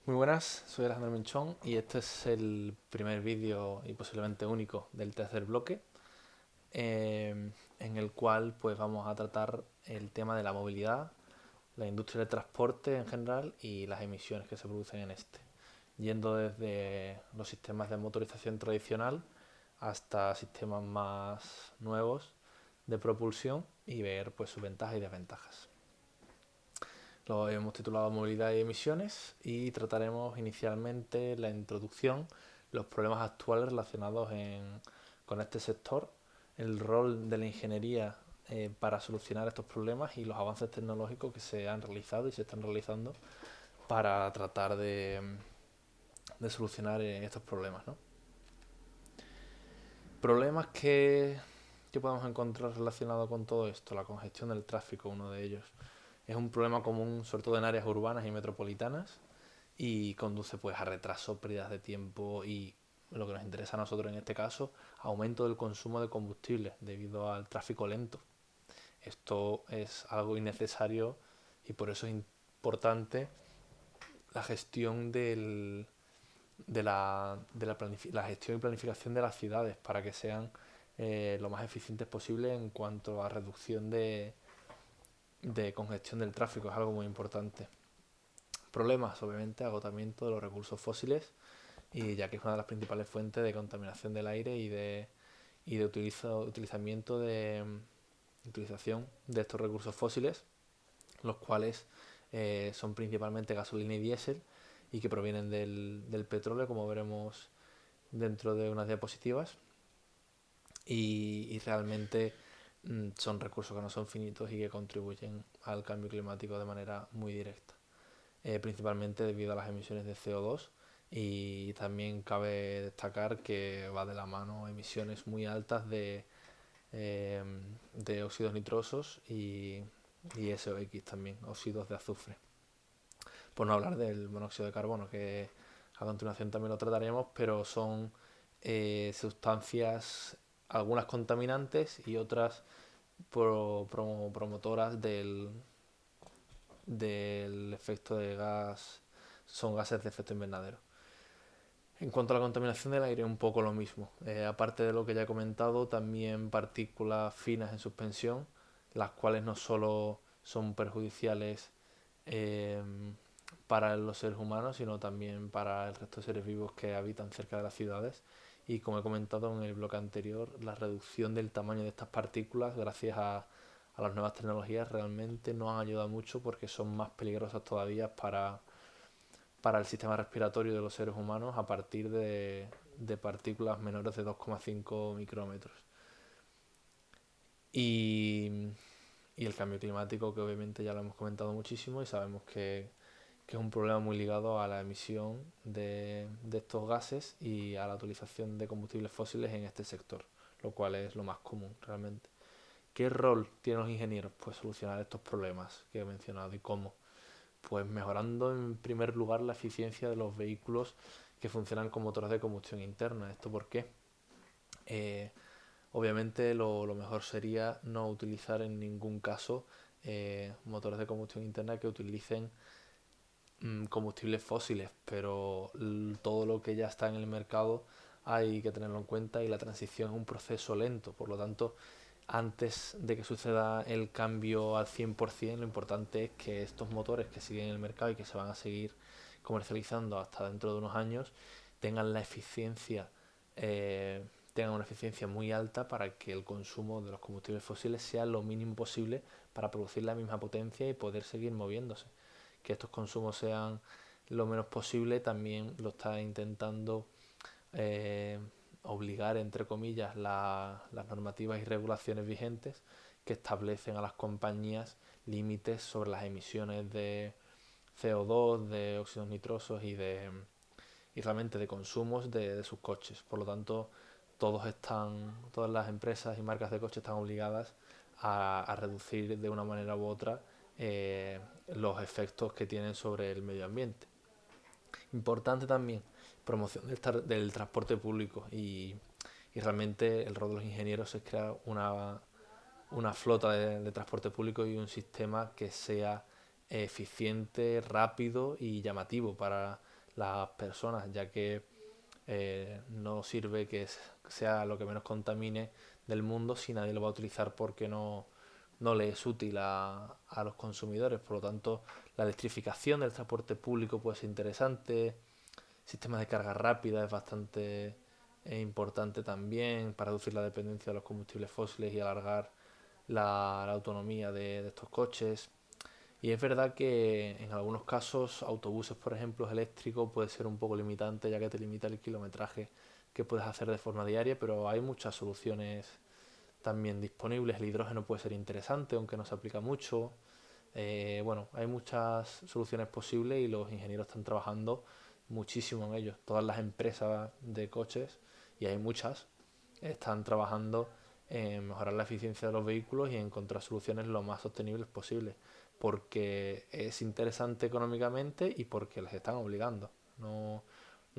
Muy buenas, soy Alejandro Minchón y este es el primer vídeo y posiblemente único del tercer bloque, en el cual pues vamos a tratar el tema de la movilidad, la industria del transporte en general y las emisiones que se producen en este, yendo desde los sistemas de motorización tradicional hasta sistemas más nuevos de propulsión y ver pues sus ventajas y desventajas. Lo hemos titulado Movilidad y emisiones y trataremos inicialmente la introducción, los problemas actuales relacionados con este sector, el rol de la ingeniería para solucionar estos problemas y los avances tecnológicos que se han realizado y se están realizando para tratar de solucionar estos problemas, ¿no? Problemas que podemos encontrar relacionados con todo esto, la congestión del tráfico, uno de ellos. Es un problema común, sobre todo en áreas urbanas y metropolitanas, y conduce pues a retraso, pérdidas de tiempo y lo que nos interesa a nosotros en este caso, aumento del consumo de combustible debido al tráfico lento. Esto es algo innecesario y por eso es importante la gestión la gestión y planificación de las ciudades para que sean lo más eficientes posible en cuanto a reducción de congestión del tráfico. Es algo muy importante. Problemas, obviamente, agotamiento de los recursos fósiles, y ya que es una de las principales fuentes de contaminación del aire y de utilización de estos recursos fósiles, los cuales son principalmente gasolina y diésel y que provienen del petróleo, como veremos dentro de unas diapositivas, y realmente son recursos que no son finitos y que contribuyen al cambio climático de manera muy directa, principalmente debido a las emisiones de CO2. Y también cabe destacar que va de la mano emisiones muy altas eh, de óxidos nitrosos y SOX también, óxidos de azufre. Por no hablar del monóxido de carbono, que a continuación también lo trataremos, pero son sustancias, algunas contaminantes y otras promotoras del efecto de gas, son gases de efecto invernadero. En cuanto a la contaminación del aire, un poco lo mismo. Aparte de lo que ya he comentado, también partículas finas en suspensión, las cuales no solo son perjudiciales eh, para los seres humanos, sino también para el resto de seres vivos que habitan cerca de las ciudades. Y como he comentado en el bloque anterior, la reducción del tamaño de estas partículas, gracias a las nuevas tecnologías, realmente nos han ayudado mucho porque son más peligrosas todavía para el sistema respiratorio de los seres humanos a partir de partículas menores de 2,5 micrómetros. Y, y el cambio climático, que obviamente ya lo hemos comentado muchísimo y sabemos que es un problema muy ligado a la emisión de estos gases y a la utilización de combustibles fósiles en este sector, lo cual es lo más común realmente. ¿Qué rol tienen los ingenieros? Pues solucionar estos problemas que he mencionado. ¿Y cómo? Pues mejorando en primer lugar la eficiencia de los vehículos que funcionan con motores de combustión interna. ¿Esto por qué? Eh, Obviamente lo mejor sería no utilizar en ningún caso motores de combustión interna que utilicen combustibles fósiles, pero todo lo que ya está en el mercado hay que tenerlo en cuenta y la transición es un proceso lento. Por lo tanto, antes de que suceda el cambio al 100%, lo importante es que estos motores que siguen en el mercado y que se van a seguir comercializando hasta dentro de unos años tengan la eficiencia, eh, tengan una eficiencia muy alta para que el consumo de los combustibles fósiles sea lo mínimo posible para producir la misma potencia y poder seguir moviéndose. Que estos consumos sean lo menos posible también lo está intentando eh, obligar, entre comillas, las normativas y regulaciones vigentes que establecen a las compañías límites sobre las emisiones de CO2, de óxidos nitrosos y realmente de consumos de sus coches. Por lo tanto, todas las empresas y marcas de coches están obligadas a reducir de una manera u otra los efectos que tienen sobre el medio ambiente. Importante también, promoción del transporte público y realmente el rol de los ingenieros es crear una flota de transporte público y un sistema que sea eficiente, rápido y llamativo las personas, ya que no sirve que sea lo que menos contamine del mundo si nadie lo va a utilizar porque no le es útil a los consumidores. Por lo tanto, la electrificación del transporte público puede ser interesante, sistemas de carga rápida es bastante importante también para reducir la dependencia de los combustibles fósiles y alargar la autonomía de estos coches. Y es verdad que en algunos casos autobuses, por ejemplo, eléctricos puede ser un poco limitante ya que te limita el kilometraje que puedes hacer de forma diaria, pero hay muchas soluciones también disponibles. El hidrógeno puede ser interesante, aunque no se aplica mucho. Bueno, hay muchas soluciones posibles y los ingenieros están trabajando muchísimo en ello. Todas las empresas de coches, y hay muchas, están trabajando en mejorar la eficiencia de los vehículos y en encontrar soluciones lo más sostenibles posibles, porque es interesante económicamente y porque les están obligando, no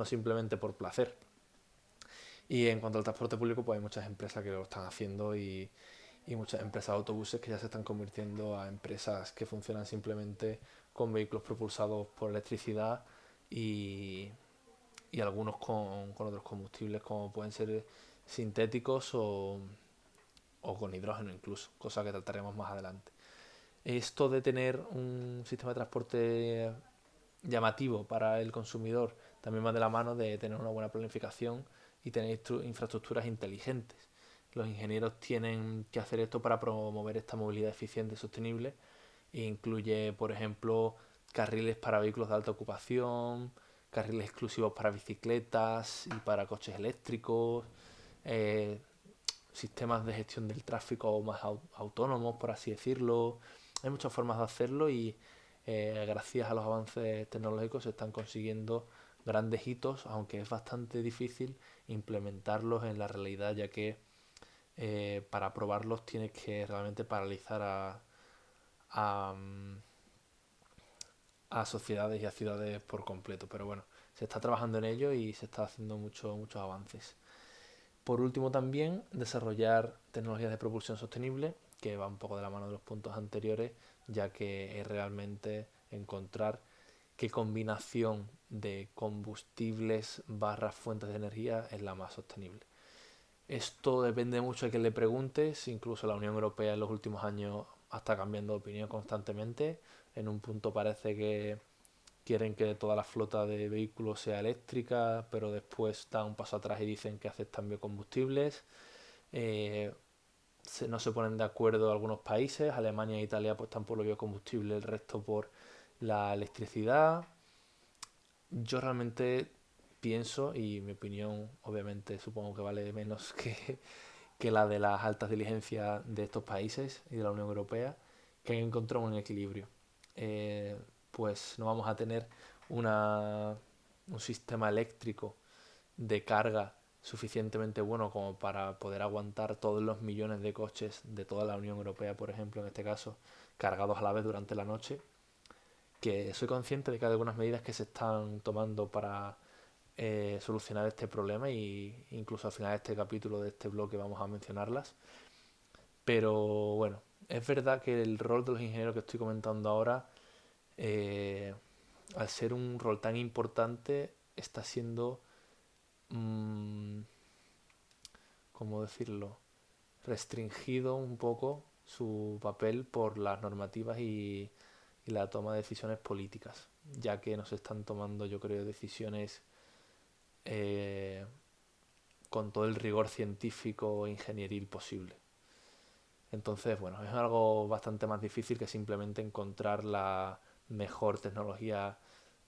simplemente por placer. Y en cuanto al transporte público, pues hay muchas empresas que lo están haciendo y muchas empresas de autobuses que ya se están convirtiendo a empresas que funcionan simplemente con vehículos propulsados por electricidad y, y algunos con otros combustibles como pueden ser sintéticos o con hidrógeno incluso, cosa que trataremos más adelante. Esto de tener un sistema de transporte llamativo para el consumidor también va de la mano de tener una buena planificación y tener infraestructuras inteligentes. Los ingenieros tienen que hacer esto para promover esta movilidad eficiente y sostenible e incluye, por ejemplo, carriles para vehículos de alta ocupación, carriles exclusivos para bicicletas y para coches eléctricos, eh, sistemas de gestión del tráfico más autónomos, por así decirlo. Hay muchas formas de hacerlo y gracias a los avances tecnológicos se están consiguiendo grandes hitos, aunque es bastante difícil implementarlos en la realidad, ya que para probarlos tienes que realmente paralizar a, a sociedades y a ciudades por completo. Pero bueno, se está trabajando en ello y se está haciendo muchos avances. Por último también desarrollar tecnologías de propulsión sostenible, que va un poco de la mano de los puntos anteriores, ya que es realmente encontrar qué combinación de combustibles barras fuentes de energía es la más sostenible. Esto depende mucho de que le preguntes, incluso la Unión Europea en los últimos años está cambiando de opinión constantemente. En un punto parece que quieren que toda la flota de vehículos sea eléctrica, pero después dan un paso atrás y dicen que aceptan biocombustibles. Eh, no se ponen de acuerdo algunos países, Alemania e Italia apuestan por los biocombustibles, el resto por la electricidad. Yo realmente pienso, y mi opinión obviamente supongo que vale menos que la de las altas diligencias de estos países y de la Unión Europea, que hay que encontrar un equilibrio. Eh, pues no vamos a tener una, un sistema eléctrico de carga suficientemente bueno como para poder aguantar todos los millones de coches de toda la Unión Europea, por ejemplo, en este caso, cargados a la vez durante la noche, que soy consciente de que hay algunas medidas que se están tomando para solucionar este problema y incluso al final de este capítulo de este bloque vamos a mencionarlas. Pero bueno, es verdad que el rol de los ingenieros que estoy comentando ahora, eh, al ser un rol tan importante, está siendo, mmm, ¿cómo decirlo?, restringido un poco su papel por las normativas y la toma de decisiones políticas, ya que no se están tomando, yo creo, decisiones eh, con todo el rigor científico e ingenieril posible. Entonces, bueno, es algo bastante más difícil que simplemente encontrar la mejor tecnología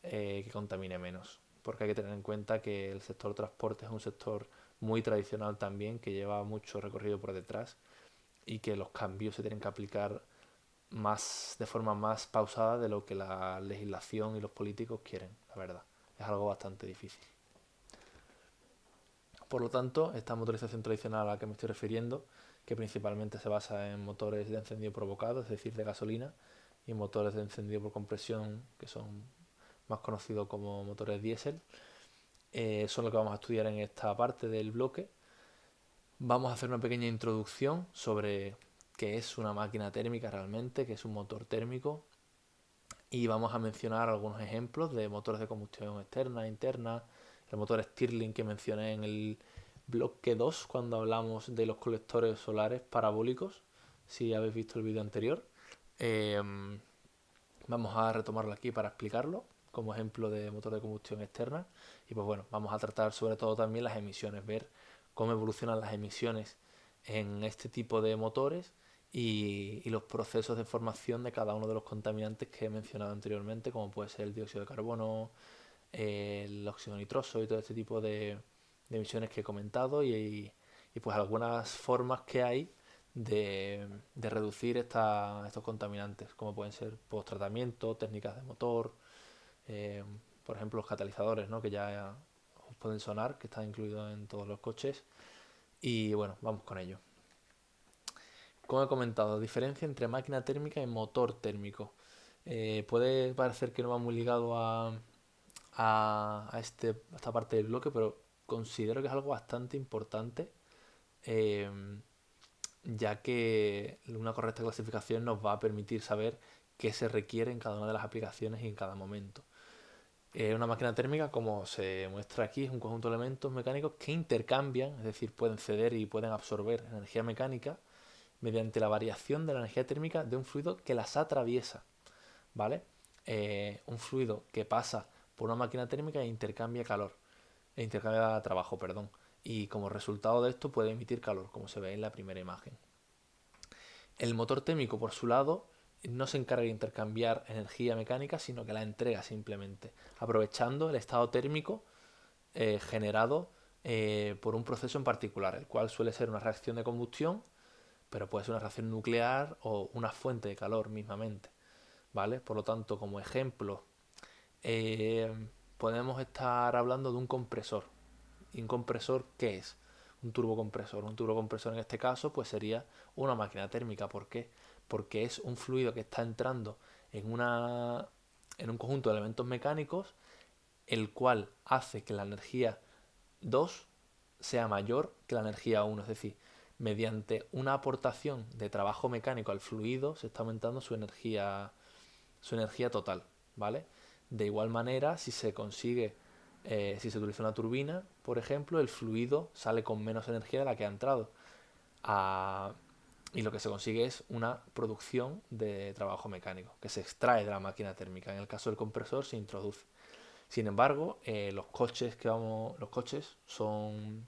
que contamine menos. Porque hay que tener en cuenta que el sector transporte es un sector muy tradicional también, que lleva mucho recorrido por detrás y que los cambios se tienen que aplicar más de forma más pausada de lo que la legislación y los políticos quieren, la verdad. Es algo bastante difícil. Por lo tanto, esta motorización tradicional a la que me estoy refiriendo, que principalmente se basa en motores de encendido provocado, es decir, de gasolina, y motores de encendido por compresión, que son más conocidos como motores diésel, son lo que vamos a estudiar en esta parte del bloque. Vamos a hacer una pequeña introducción sobre qué es una máquina térmica realmente, qué es un motor térmico, Y vamos a mencionar algunos ejemplos de motores de combustión externa e interna, el motor Stirling que mencioné en el bloque 2 cuando hablamos de los colectores solares parabólicos, si habéis visto el vídeo anterior. Eh, Vamos a retomarlo aquí para explicarlo como ejemplo de motor de combustión externa. Y pues bueno, vamos a tratar sobre todo también las emisiones, ver cómo evolucionan las emisiones en este tipo de motores y los procesos de formación de cada uno de los contaminantes que he mencionado anteriormente, como puede ser el dióxido de carbono, el óxido nitroso y todo este tipo de emisiones que he comentado y pues algunas formas que hay de reducir estos contaminantes, como pueden ser post-tratamiento, técnicas de motor, eh, por ejemplo los catalizadores, ¿no? Que ya os pueden sonar, que están incluidos en todos los coches. Y bueno, vamos con ello. Como he comentado, diferencia entre máquina térmica y motor térmico. Puede parecer que no va muy ligado a esta parte del bloque, pero considero que es algo bastante importante, eh, ya que una correcta clasificación nos va a permitir saber qué se requiere en cada una de las aplicaciones y en cada momento. Una máquina térmica, como se muestra aquí, es un conjunto de elementos mecánicos que intercambian, es decir, pueden ceder y pueden absorber energía mecánica mediante la variación de la energía térmica de un fluido que las atraviesa, ¿vale? Un fluido que pasa por una máquina térmica e intercambia calor, e intercambia trabajo, perdón. Y como resultado de esto puede emitir calor, como se ve en la primera imagen. El motor térmico, por su lado, no se encarga de intercambiar energía mecánica, sino que la entrega simplemente, aprovechando el estado térmico generado por un proceso en particular, el cual suele ser una reacción de combustión, pero puede ser una reacción nuclear o una fuente de calor mismamente, ¿vale? Por lo tanto, como ejemplo, eh, podemos estar hablando de un compresor. ¿Y un compresor qué es? Un turbocompresor. Un turbocompresor en este caso pues sería una máquina térmica. ¿Por qué? Porque es un fluido que está entrando en un conjunto de elementos mecánicos, el cual hace que la energía 2 sea mayor que la energía 1. Es decir, mediante una aportación de trabajo mecánico al fluido se está aumentando su energía total, ¿vale? De igual manera, si se consigue, si se utiliza una turbina, por ejemplo, el fluido sale con menos energía de la que ha entrado. A- y lo que se consigue es una producción de trabajo mecánico, que se extrae de la máquina térmica. En el caso del compresor se introduce. Sin embargo, los coches son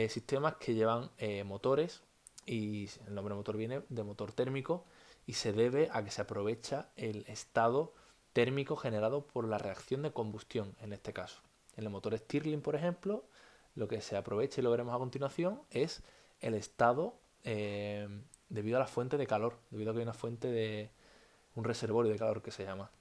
sistemas que llevan motores y el nombre motor viene de motor térmico y se debe a que se aprovecha el estado térmico generado por la reacción de combustión en este caso. En el motor Stirling, por ejemplo, lo que se aprovecha y lo veremos a continuación es el estado eh, debido a la fuente de calor, debido a que hay una fuente de un reservorio de calor que se llama.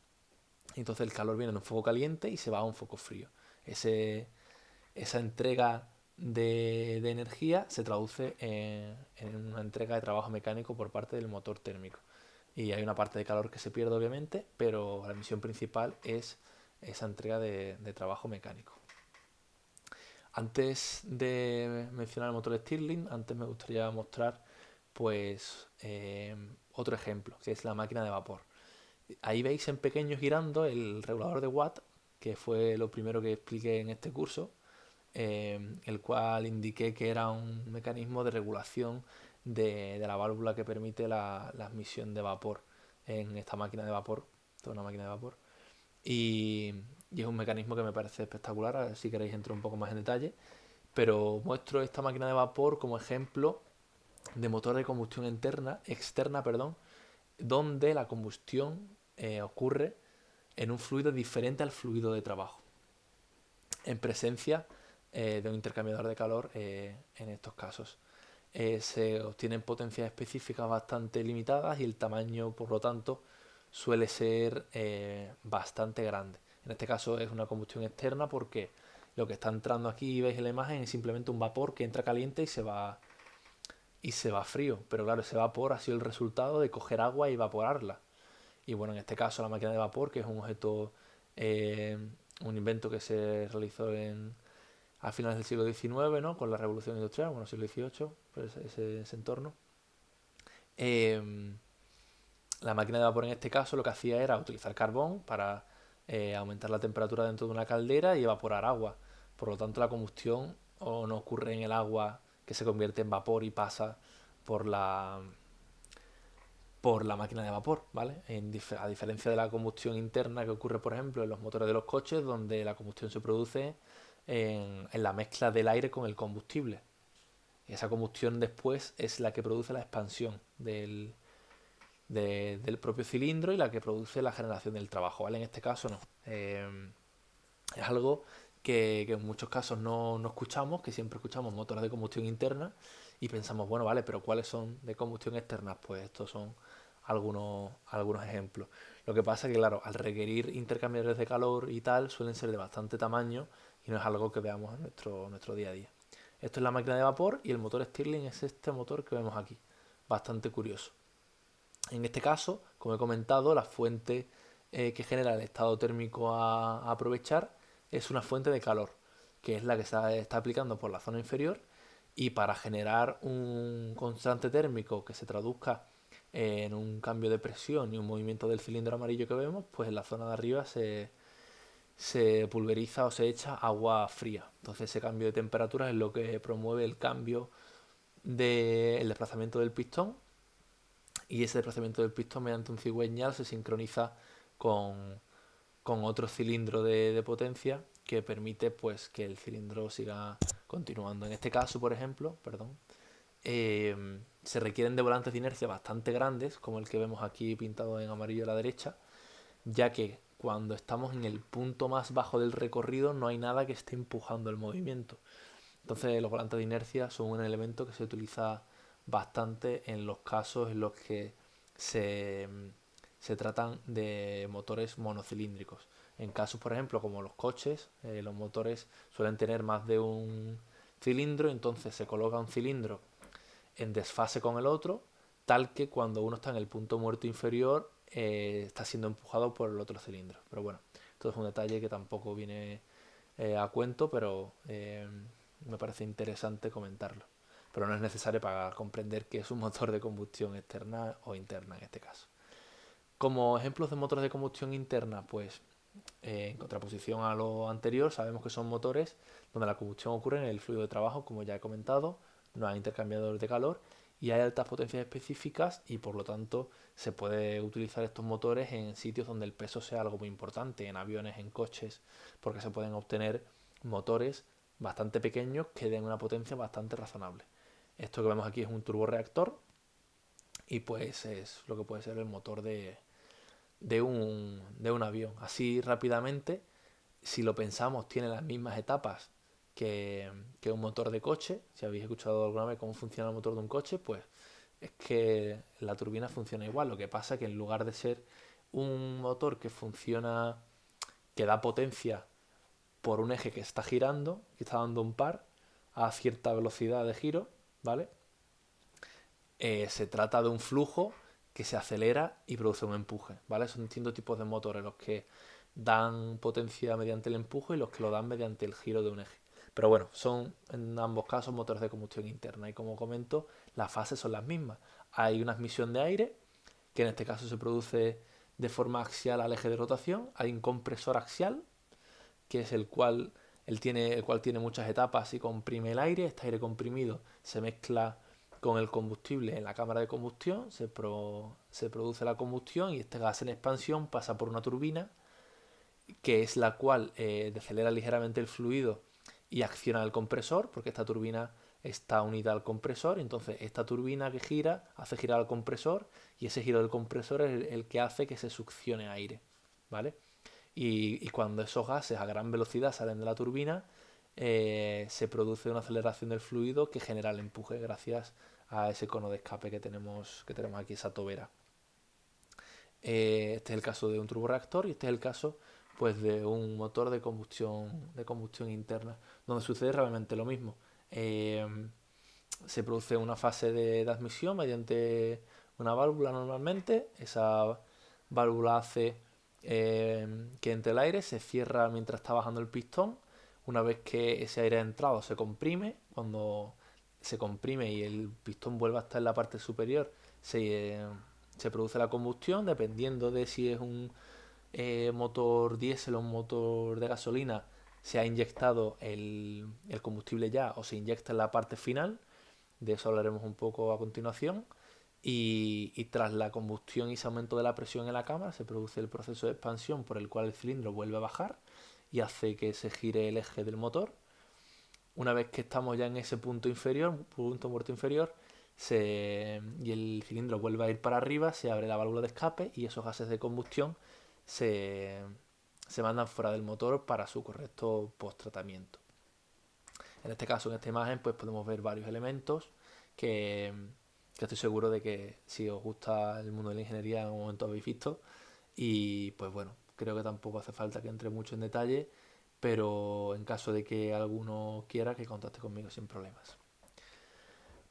Entonces el calor viene de un foco caliente y se va a un foco frío. Esa entrega de energía se traduce en una entrega de trabajo mecánico por parte del motor térmico. Y hay una parte de calor que se pierde, obviamente, pero la misión principal es esa entrega de trabajo mecánico. Antes de mencionar el motor Stirling, antes me gustaría mostrar pues otro ejemplo, que es la máquina de vapor. Ahí veis en pequeño girando el regulador de Watt, que fue lo primero que expliqué en este curso, el cual indiqué que era un mecanismo de regulación de la válvula que permite la admisión de vapor en esta máquina de vapor, toda una máquina de vapor. Y, y es un mecanismo que me parece espectacular, a ver si queréis entro un poco más en detalle, pero muestro esta máquina de vapor como ejemplo de motor de combustión externa, perdón, donde la combustión ocurre en un fluido diferente al fluido de trabajo, en presencia de un intercambiador de calor en estos casos. Se obtienen potencias específicas bastante limitadas y el tamaño, por lo tanto, suele ser bastante grande. En este caso es una combustión externa porque lo que está entrando aquí, veis en la imagen, es simplemente un vapor que entra caliente y se va frío. Pero claro, ese vapor ha sido el resultado de coger agua y evaporarla. Y bueno, en este caso la máquina de vapor, que es un objeto, eh, un invento que se realizó a finales del siglo XIX, ¿no? Con la revolución industrial, bueno, siglo XVIII, pues ese entorno. Eh, La máquina de vapor en este caso lo que hacía era utilizar carbón para aumentar la temperatura dentro de una caldera y evaporar agua. Por lo tanto, la combustión no ocurre en el agua que se convierte en vapor y pasa por la máquina de vapor, ¿vale? A diferencia de la combustión interna que ocurre, por ejemplo, en los motores de los coches, donde la combustión se produce en la mezcla del aire con el combustible. Y esa combustión después es la que produce la expansión del propio cilindro y la que produce la generación del trabajo, ¿vale? En este caso no. Es algo que en muchos casos no escuchamos, que siempre escuchamos motores de combustión interna y pensamos, bueno, vale, pero ¿cuáles son de combustión externa? Pues estos son algunos ejemplos. Lo que pasa es que, claro, al requerir intercambiadores de calor y tal, suelen ser de bastante tamaño y no es algo que veamos en nuestro día a día. Esto es la máquina de vapor y el motor Stirling es este motor que vemos aquí. Bastante curioso. En este caso, como he comentado, la fuente que genera el estado térmico a aprovechar es una fuente de calor, que es la que se está aplicando por la zona inferior y para generar un constante térmico que se traduzca en un cambio de presión y un movimiento del cilindro amarillo que vemos, pues en la zona de arriba se pulveriza o se echa agua fría. Entonces ese cambio de temperatura es lo que promueve el cambio del desplazamiento del pistón y ese desplazamiento del pistón mediante un cigüeñal se sincroniza con, con otro cilindro de potencia que permite pues que el cilindro siga continuando. En este caso, por ejemplo, perdón, se requieren de volantes de inercia bastante grandes, como el que vemos aquí pintado en amarillo a la derecha, ya que cuando estamos en el punto más bajo del recorrido no hay nada que esté empujando el movimiento. Entonces los volantes de inercia son un elemento que se utiliza bastante en los casos en los que se, se tratan de motores monocilíndricos. En casos, por ejemplo, como los coches, los motores suelen tener más de un cilindro, entonces se coloca un cilindro en desfase con el otro, tal que cuando uno está en el punto muerto inferior está siendo empujado por el otro cilindro. Pero bueno, esto es un detalle que tampoco viene a cuento, pero me parece interesante comentarlo. Pero no es necesario para comprender que es un motor de combustión externa o interna en este caso. Como ejemplos de motores de combustión interna, pues en contraposición a lo anterior, sabemos que son motores donde la combustión ocurre en el fluido de trabajo, como ya he comentado, no hay intercambiadores de calor y hay altas potencias específicas y por lo tanto se puede utilizar estos motores en sitios donde el peso sea algo muy importante, en aviones, en coches, porque se pueden obtener motores bastante pequeños que den una potencia bastante razonable. Esto que vemos aquí es un turborreactor y pues es lo que puede ser el motor de un avión. Así rápidamente, si lo pensamos, tiene las mismas etapas que un motor de coche. Si habéis escuchado alguna vez cómo funciona el motor de un coche, pues es que la turbina funciona igual. Lo que pasa es que en lugar de ser un motor que funciona, que da potencia por un eje que está girando, que está dando un par a cierta velocidad de giro, ¿vale? Se trata de un flujo que se acelera y produce un empuje, ¿vale? Son distintos tipos de motores los que dan potencia mediante el empuje y los que lo dan mediante el giro de un eje. Pero bueno, son en ambos casos motores de combustión interna y como comento, las fases son las mismas. Hay una admisión de aire, que en este caso se produce de forma axial al eje de rotación. Hay un compresor axial, que es el cual tiene muchas etapas y comprime el aire. Este aire comprimido se mezcla con el combustible en la cámara de combustión, se produce la combustión y este gas en expansión pasa por una turbina que es la cual decelera ligeramente el fluido y acciona el compresor, porque esta turbina está unida al compresor, entonces esta turbina que gira hace girar al compresor y ese giro del compresor es el que hace que se succione aire, ¿vale? Y cuando esos gases a gran velocidad salen de la turbina, se produce una aceleración del fluido que genera el empuje gracias a ese cono de escape que tenemos aquí, esa tobera. Este es el caso de un turborreactor y este es el caso pues de un motor de combustión interna, donde sucede realmente lo mismo. Eh, Se produce una fase de admisión mediante una válvula normalmente. Esa válvula hace que entre el aire, se cierra mientras está bajando el pistón. Una vez que ese aire ha entrado, se comprime. Cuando se comprime y el pistón vuelve a estar en la parte superior, se Se produce la combustión, dependiendo de si es un motor diésel o un motor de gasolina, se ha inyectado el combustible ya o se inyecta en la parte final. De eso hablaremos un poco a continuación. Y tras la combustión y ese aumento de la presión en la cámara, se produce el proceso de expansión por el cual el cilindro vuelve a bajar y hace que se gire el eje del motor. Una vez que estamos ya en ese punto inferior, punto muerto inferior, y el cilindro vuelve a ir para arriba, se abre la válvula de escape y esos gases de combustión se, se mandan fuera del motor para su correcto post-tratamiento. En este caso, en esta imagen, pues podemos ver varios elementos que, que estoy seguro de que si os gusta el mundo de la ingeniería en un momento habéis visto. Y pues bueno, creo que tampoco hace falta que entre mucho en detalle, pero en caso de que alguno quiera, que contacte conmigo sin problemas.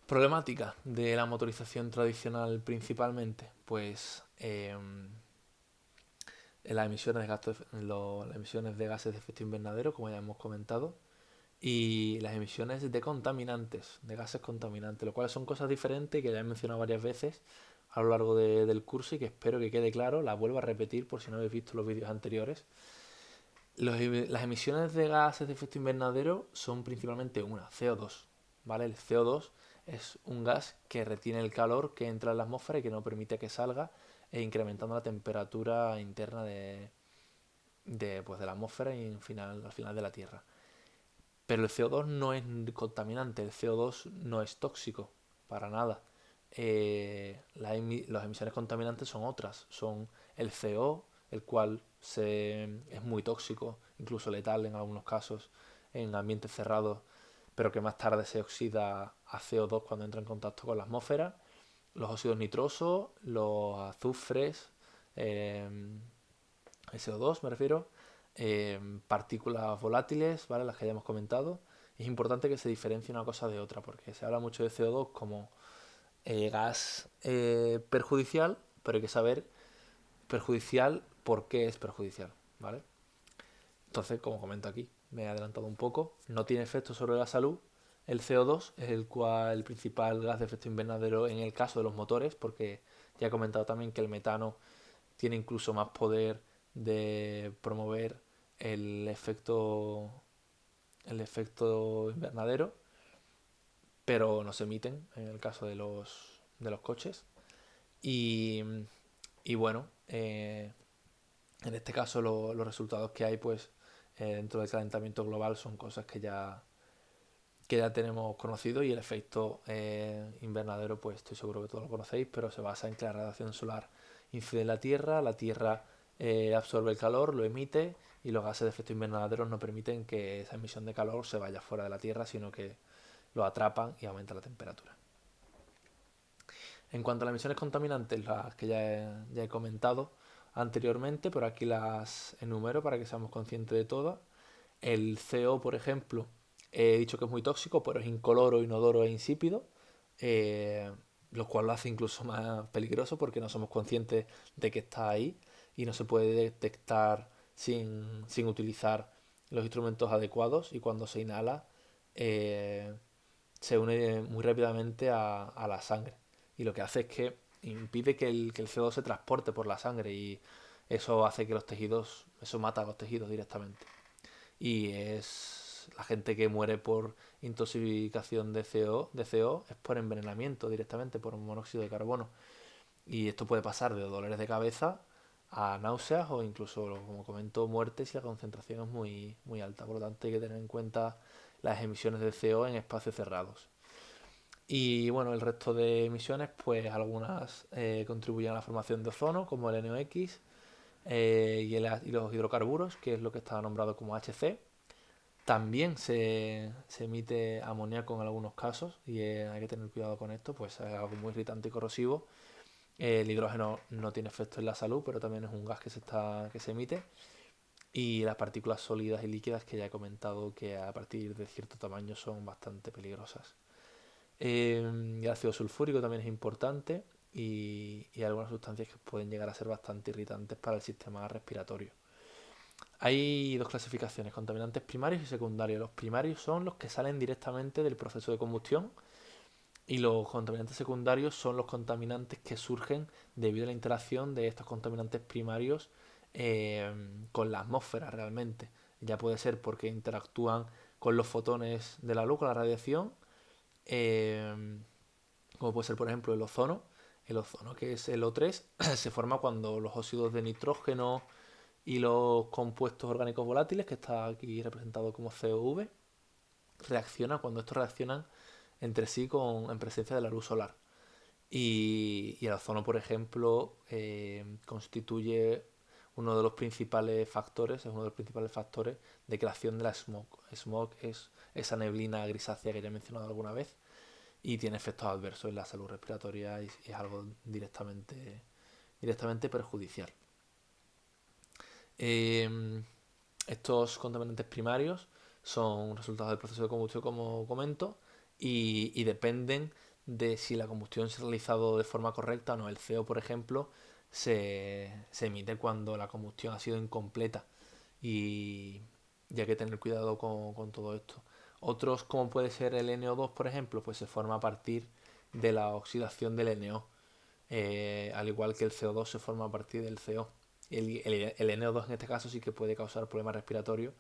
Problemática de la motorización tradicional principalmente, pues las emisiones de gases de efecto invernadero, como ya hemos comentado, y las emisiones de contaminantes, de gases contaminantes, lo cual son cosas diferentes que ya he mencionado varias veces a lo largo del curso y que espero que quede claro. Las vuelvo a repetir por si no habéis visto los vídeos anteriores. Las emisiones de gases de efecto invernadero son principalmente una, CO2, ¿vale? El CO2 es un gas que retiene el calor que entra en la atmósfera y que no permite que salga, e incrementando la temperatura interna pues, de la atmósfera y al final de la Tierra. Pero el CO2 no es contaminante, el CO2 no es tóxico, para nada. Las emisiones contaminantes son otras, son el CO, el cual es muy tóxico, incluso letal en algunos casos, en ambientes cerrados, pero que más tarde se oxida a CO2 cuando entra en contacto con la atmósfera. Los óxidos nitrosos, los azufres, eh, SO2 me refiero, partículas volátiles, ¿vale? Las que ya hemos comentado. Es importante que se diferencie una cosa de otra, porque se habla mucho de CO2 como gas perjudicial, pero hay que saber perjudicial por qué es perjudicial, ¿vale? Entonces, como comento aquí, me he adelantado un poco, no tiene efecto sobre la salud. El CO2 es el principal gas de efecto invernadero en el caso de los motores, porque ya he comentado también que el metano tiene incluso más poder de promover el efecto, el efecto invernadero, pero no se emiten en el caso de los coches. Y, y bueno, en este caso los resultados que hay pues dentro del calentamiento global son cosas que ya tenemos conocido, y el efecto invernadero pues estoy seguro que todos lo conocéis, pero se basa en que la radiación solar incide en la Tierra absorbe el calor, lo emite, y los gases de efecto invernadero no permiten que esa emisión de calor se vaya fuera de la Tierra, sino que lo atrapan y aumenta la temperatura. En cuanto a las emisiones contaminantes, las que ya he comentado anteriormente, pero aquí las enumero para que seamos conscientes de todas. El CO, por ejemplo, he dicho que es muy tóxico, pero es incoloro, inodoro e insípido, eh, lo cual lo hace incluso más peligroso porque no somos conscientes de que está ahí y no se puede detectar sin utilizar los instrumentos adecuados, y cuando se inhala eh, se une muy rápidamente a la sangre, y lo que hace es que impide que el CO2 se transporte por la sangre, y eso hace que eso mata a los tejidos directamente. Y es la gente que muere por intoxicación de CO es por envenenamiento directamente, por monóxido de carbono. Y esto puede pasar de dolores de cabeza a náuseas o incluso, como comento, muertes si la concentración es muy alta. Por lo tanto, hay que tener en cuenta las emisiones de CO en espacios cerrados. Y bueno, el resto de emisiones, pues algunas contribuyen a la formación de ozono, como el NOx, y los hidrocarburos, que es lo que está nombrado como HC. También se emite amoníaco en algunos casos, y hay que tener cuidado con esto, pues es algo muy irritante y corrosivo. El hidrógeno no tiene efecto en la salud, pero también es un gas que se emite. Y las partículas sólidas y líquidas, que ya he comentado que a partir de cierto tamaño son bastante peligrosas. El ácido sulfúrico también es importante, y algunas sustancias que pueden llegar a ser bastante irritantes para el sistema respiratorio. Hay dos clasificaciones: contaminantes primarios y secundarios. Los primarios son los que salen directamente del proceso de combustión, Y los contaminantes secundarios son los contaminantes que surgen debido a la interacción de estos contaminantes primarios eh, con la atmósfera realmente. Ya puede ser porque interactúan con los fotones de la luz, con la radiación, eh, como puede ser por ejemplo el ozono. El ozono, que es el O3, se forma cuando los óxidos de nitrógeno y los compuestos orgánicos volátiles, que está aquí representado como COV, reaccionan cuando estos reaccionan entre sí en presencia de la luz solar. Y el ozono, por ejemplo, constituye uno de los principales factores, es uno de los principales factores de creación de la smog. Smog es esa neblina grisácea que ya he mencionado alguna vez y tiene efectos adversos en la salud respiratoria y es algo directamente perjudicial. Eh, Estos contaminantes primarios son resultados del proceso de combustión, como comento, y dependen de si la combustión se ha realizado de forma correcta o no. El CO, por ejemplo, se emite cuando la combustión ha sido incompleta y hay que tener cuidado con todo esto. Otros, como puede ser el NO2, por ejemplo, pues se forma a partir de la oxidación del NO, al igual que el CO2 se forma a partir del CO. El NO2 en este caso sí que puede causar problemas respiratorios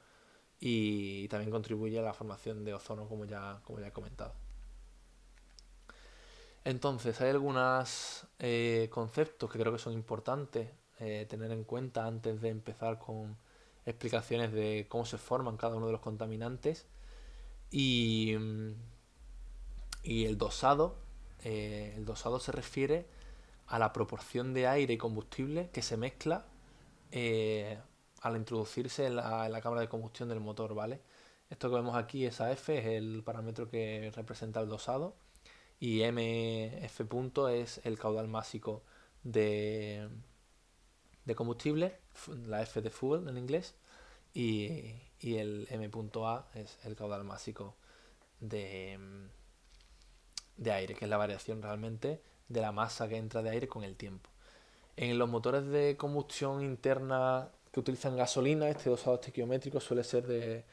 y también contribuye a la formación de ozono, como ya he comentado. Entonces, hay algunos conceptos que creo que son importantes tener en cuenta antes de empezar con explicaciones de cómo se forman cada uno de los contaminantes y, y el dosado se refiere a la proporción de aire y combustible que se mezcla eh, al introducirse en la cámara de combustión del motor, ¿vale? Esto que vemos aquí, esa F, es el parámetro que representa el dosado y MF punto es el caudal másico de, de combustible, la F de fuel en inglés, y el M punto A es el caudal másico de, de aire, que es la variación realmente de la masa que entra de aire con el tiempo. En los motores de combustión interna que utilizan gasolina, este dosado estequiométrico suele ser de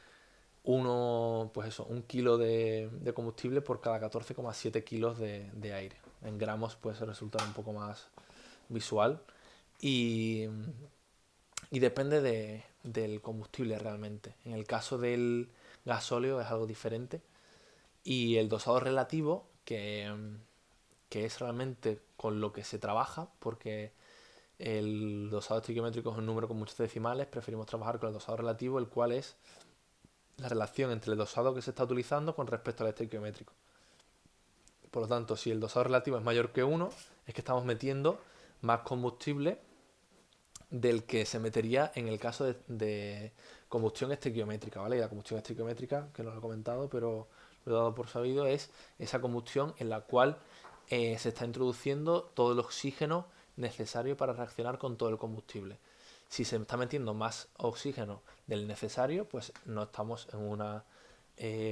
pues eso, 1 kilo de combustible por cada 14,7 kilos de aire. En gramos puede resultar un poco más visual y, y depende del combustible realmente. En el caso del gasóleo es algo diferente y el dosado relativo, que es realmente con lo que se trabaja, porque el dosado estequiométrico es un número con muchos decimales, preferimos trabajar con el dosado relativo, el cual es la relación entre el dosado que se está utilizando con respecto al estequiométrico. Por lo tanto, si el dosado relativo es mayor que 1, es que estamos metiendo más combustible del que se metería en el caso de combustión estequiométrica, ¿vale? Y la combustión estequiométrica, que no lo he comentado, pero lo he dado por sabido, es esa combustión en la cual se está introduciendo todo el oxígeno necesario para reaccionar con todo el combustible. Si se está metiendo más oxígeno del necesario, pues no estamos en una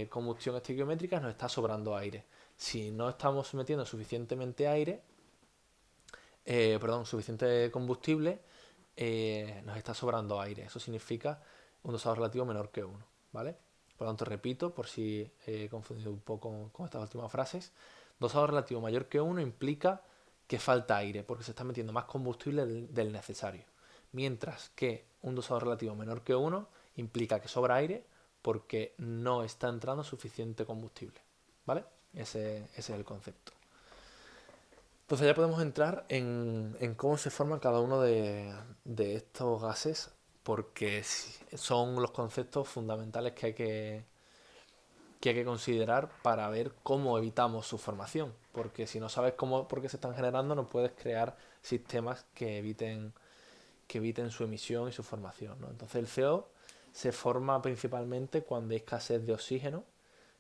combustión estequiométrica, nos está sobrando aire. Si no estamos metiendo suficientemente aire, suficiente combustible, nos está sobrando aire. Eso significa un dosado relativo menor que 1, ¿vale? Por lo tanto, repito, por si he confundido un poco con estas últimas frases, dosado relativo mayor que 1 implica que falta aire, porque se está metiendo más combustible del necesario. Mientras que un dosado relativo menor que 1 implica que sobra aire porque no está entrando suficiente combustible, ¿vale? Ese es el concepto. Entonces ya podemos entrar en cómo se forman cada uno de estos gases, porque son los conceptos fundamentales que hay que considerar para ver cómo evitamos su formación. Porque si no sabes por qué se están generando, no puedes crear sistemas que eviten su emisión y su formación, ¿no? Entonces el CO se forma principalmente cuando hay escasez de oxígeno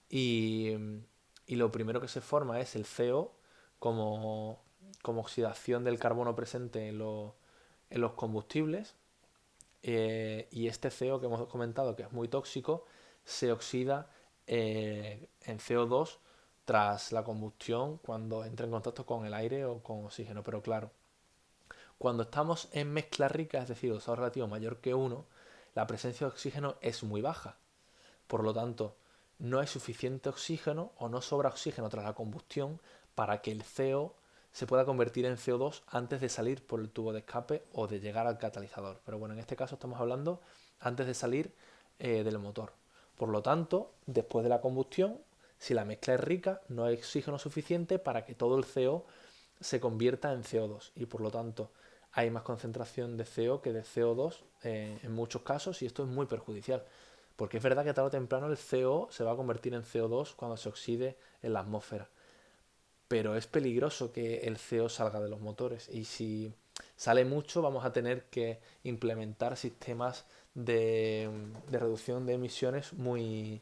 y, y lo primero que se forma es el CO como oxidación del carbono presente en los combustibles, y este CO que hemos comentado que es muy tóxico se oxida en CO2 tras la combustión cuando entra en contacto con el aire o con oxígeno. Pero claro, cuando estamos en mezcla rica, es decir, dosado relativo mayor que 1, la presencia de oxígeno es muy baja. Por lo tanto, no hay suficiente oxígeno o no sobra oxígeno tras la combustión para que el CO se pueda convertir en CO2 antes de salir por el tubo de escape o de llegar al catalizador. Pero bueno, en este caso estamos hablando antes de salir del motor. Por lo tanto, después de la combustión, si la mezcla es rica, no hay oxígeno suficiente para que todo el CO se convierta en CO2 y por lo tanto hay más concentración de CO que de CO2 en muchos casos y esto es muy perjudicial. Porque es verdad que tarde o temprano el CO se va a convertir en CO2 cuando se oxide en la atmósfera. Pero es peligroso que el CO salga de los motores y si sale mucho vamos a tener que implementar sistemas de reducción de emisiones muy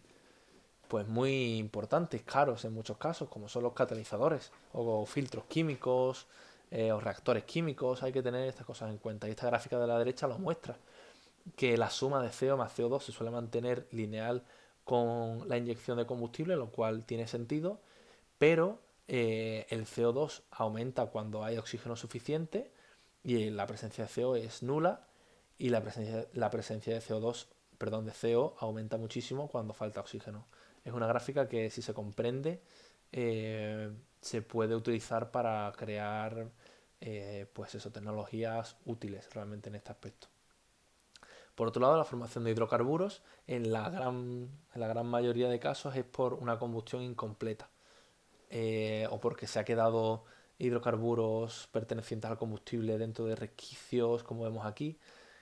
importantes, caros en muchos casos, como son los catalizadores o filtros químicos o reactores químicos. Hay que tener estas cosas en cuenta y esta gráfica de la derecha lo muestra, que la suma de CO más CO2 se suele mantener lineal con la inyección de combustible, lo cual tiene sentido, pero el CO2 aumenta cuando hay oxígeno suficiente y la presencia de CO es nula y la presencia de CO2, perdón, de CO aumenta muchísimo cuando falta oxígeno. Es una gráfica que si se comprende eh, se puede utilizar para crear pues eso, tecnologías útiles realmente en este aspecto. Por otro lado, la formación de hidrocarburos en la gran mayoría de casos es por una combustión incompleta o porque se ha quedado hidrocarburos pertenecientes al combustible dentro de resquicios, como vemos aquí.